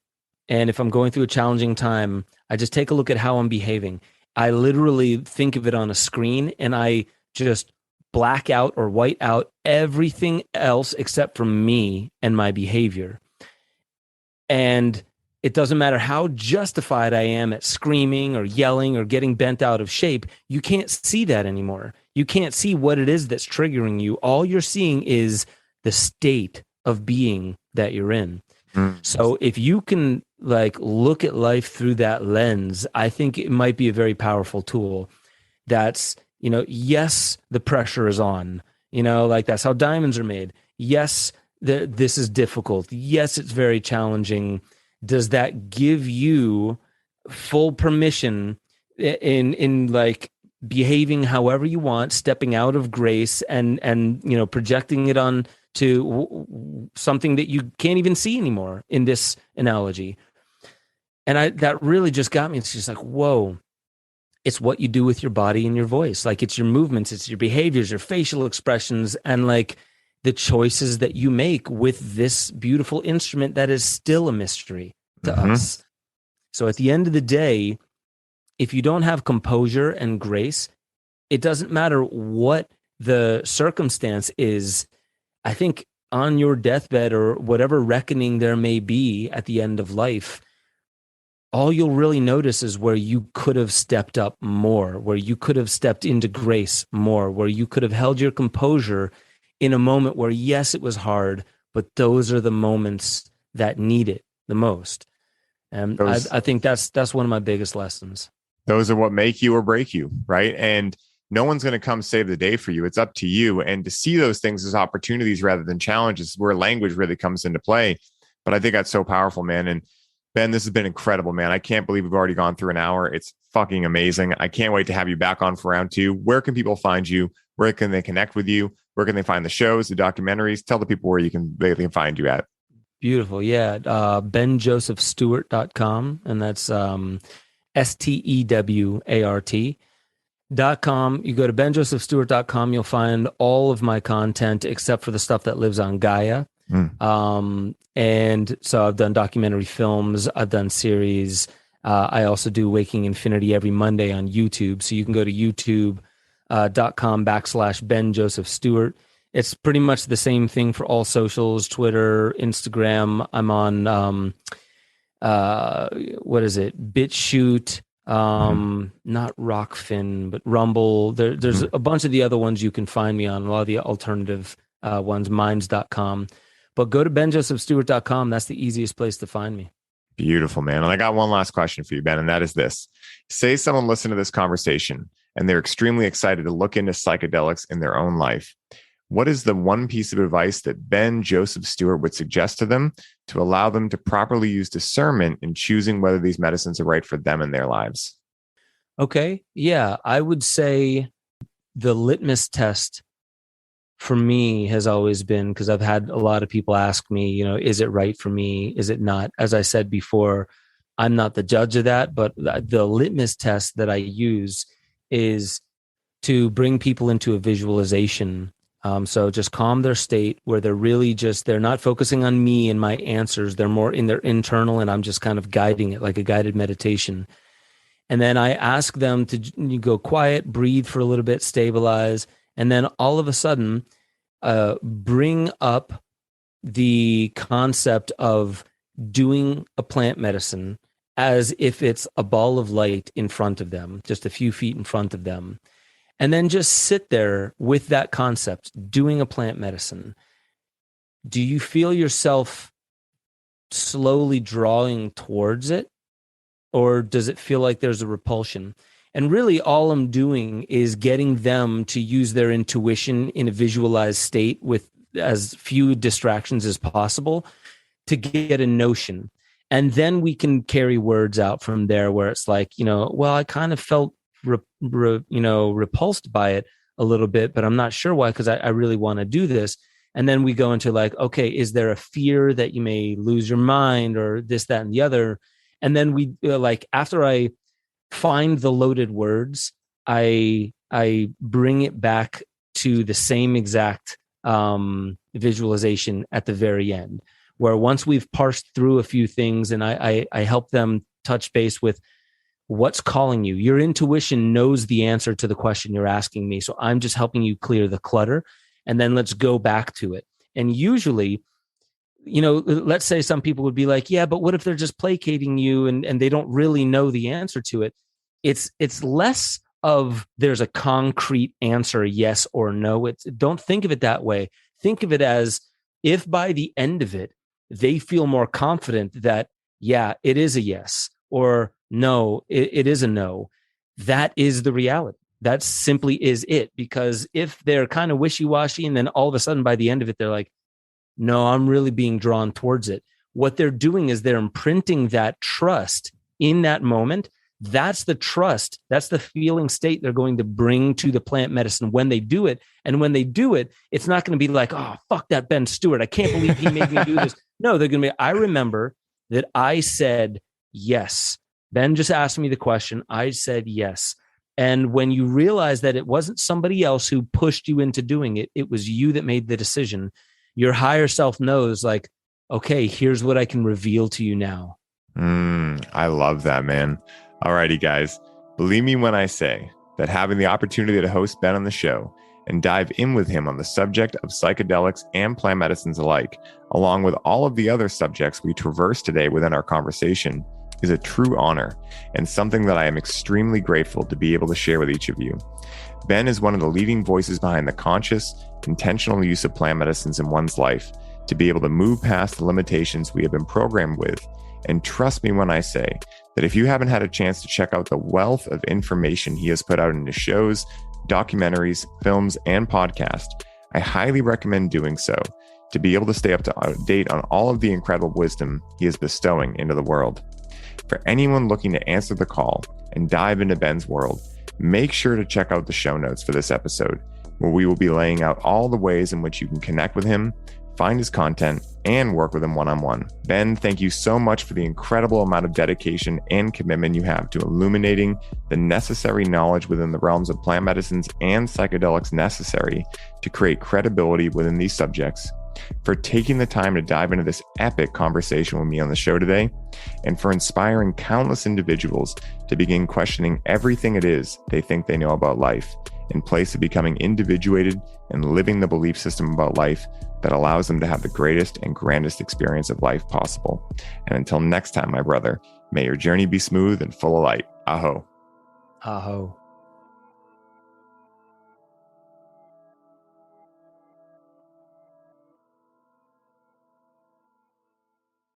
And if I'm going through a challenging time, I just take a look at how I'm behaving. I literally think of it on a screen, and I just black out or white out everything else except for me and my behavior. And it doesn't matter how justified I am at screaming or yelling or getting bent out of shape. You can't see that anymore. You can't see what it is that's triggering you. All you're seeing is the state of being that you're in. So if you can look at life through that lens, I think it might be a very powerful tool. That's, yes, the pressure is on, that's how diamonds are made. Yes, this is difficult. Yes, it's very challenging. Does that give you full permission in behaving however you want, stepping out of grace and projecting it on to something that you can't even see anymore in this analogy? And that really just got me. It's just like, whoa, it's what you do with your body and your voice. It's your movements, it's your behaviors, your facial expressions, and the choices that you make with this beautiful instrument that is still a mystery to us. So at the end of the day, if you don't have composure and grace, it doesn't matter what the circumstance is. I think on your deathbed or whatever reckoning there may be at the end of life, all you'll really notice is where you could have stepped up more, where you could have stepped into grace more, where you could have held your composure in a moment where, yes, it was hard, but those are the moments that need it the most. And I think that's one of my biggest lessons. Those are what make you or break you, right? And no one's going to come save the day for you. It's up to you. And to see those things as opportunities rather than challenges, where language really comes into play. But I think that's so powerful, man. And Ben, this has been incredible, man. I can't believe we've already gone through an hour. It's fucking amazing. I can't wait to have you back on for round 2. Where can people find you? Where can they connect with you? Where can they find the shows, the documentaries? Tell the people where they can find you at. Beautiful. Yeah. benjosephstewart.com. And that's STEWART.com. You go to benjosephstewart.com. You'll find all of my content except for the stuff that lives on Gaia. And so I've done documentary films. I've done series. I also do Waking Infinity every Monday on YouTube. So you can go to youtube.com/benjosephstewart. It's pretty much the same thing for all socials, Twitter, Instagram. I'm on, what is it? BitChute, not Rockfin, but Rumble. There's a bunch of the other ones you can find me on, a lot of the alternative ones, minds.com. But go to benjosephstewart.com. That's the easiest place to find me. Beautiful, man. And I got one last question for you, Ben, and that is this. Say someone listened to this conversation and they're extremely excited to look into psychedelics in their own life. What is the one piece of advice that Ben Joseph Stewart would suggest to them to allow them to properly use discernment in choosing whether these medicines are right for them in their lives? Okay. Yeah. I would say the litmus test for me has always been, because I've had a lot of people ask me, is it right for me? Is it not? As I said before, I'm not the judge of that, but the litmus test that I use is to bring people into a visualization. So just calm their state where they're not focusing on me and my answers. They're more in their internal, and I'm just kind of guiding it like a guided meditation. And then I ask them to go quiet, breathe for a little bit, stabilize. And then all of a sudden, bring up the concept of doing a plant medicine as if it's a ball of light in front of them, just a few feet in front of them. And then just sit there with that concept, doing a plant medicine. Do you feel yourself slowly drawing towards it? Or does it feel like there's a repulsion? And really all I'm doing is getting them to use their intuition in a visualized state with as few distractions as possible to get a notion. And then we can carry words out from there where it's like, well, I kind of felt repulsed by it a little bit, but I'm not sure why, because I really want to do this. And then we go into like, okay, is there a fear that you may lose your mind or this, that, and the other? And then we like, after I find the loaded words, I bring it back to the same exact visualization at the very end, where once we've parsed through a few things and I help them touch base with what's calling you. Your intuition knows the answer to the question you're asking me. So I'm just helping you clear the clutter, and then let's go back to it. And usually, let's say some people would be like, yeah, but what if they're just placating you and they don't really know the answer to it? It's less of there's a concrete answer, yes or no. Don't think of it that way. Think of it as if by the end of it, they feel more confident that, yeah, it is a yes, or no, it is a no. That is the reality. That simply is it. Because if they're kind of wishy-washy and then all of a sudden by the end of it, they're like, no, I'm really being drawn towards it. What they're doing is they're imprinting that trust in that moment. That's the trust. That's the feeling state they're going to bring to the plant medicine when they do it. And when they do it, it's not going to be like, oh, fuck that Ben Stewart. I can't believe he made me do this. No, they're going to be, I remember that I said yes. Ben just asked me the question. I said yes. And when you realize that it wasn't somebody else who pushed you into doing it, it was you that made the decision. Your higher self knows, like, okay, here's what I can reveal to you now. I love that, man. Alrighty, guys. Believe me when I say that having the opportunity to host Ben on the show and dive in with him on the subject of psychedelics and plant medicines alike, along with all of the other subjects we traverse today within our conversation, is a true honor and something that I am extremely grateful to be able to share with each of you. Ben is one of the leading voices behind the conscious, intentional use of plant medicines in one's life to be able to move past the limitations we have been programmed with. And trust me when I say that if you haven't had a chance to check out the wealth of information he has put out in his shows, documentaries, films, and podcasts, I highly recommend doing so to be able to stay up to date on all of the incredible wisdom he is bestowing into the world. For anyone looking to answer the call and dive into Ben's world, make sure to check out the show notes for this episode, where we will be laying out all the ways in which you can connect with him, find his content, and work with him one-on-one. Ben, thank you so much for the incredible amount of dedication and commitment you have to illuminating the necessary knowledge within the realms of plant medicines and psychedelics necessary to create credibility within these subjects, for taking the time to dive into this epic conversation with me on the show today, and for inspiring countless individuals to begin questioning everything it is they think they know about life, in place of becoming individuated and living the belief system about life that allows them to have the greatest and grandest experience of life possible. And until next time, my brother, may your journey be smooth and full of light. Aho. Aho.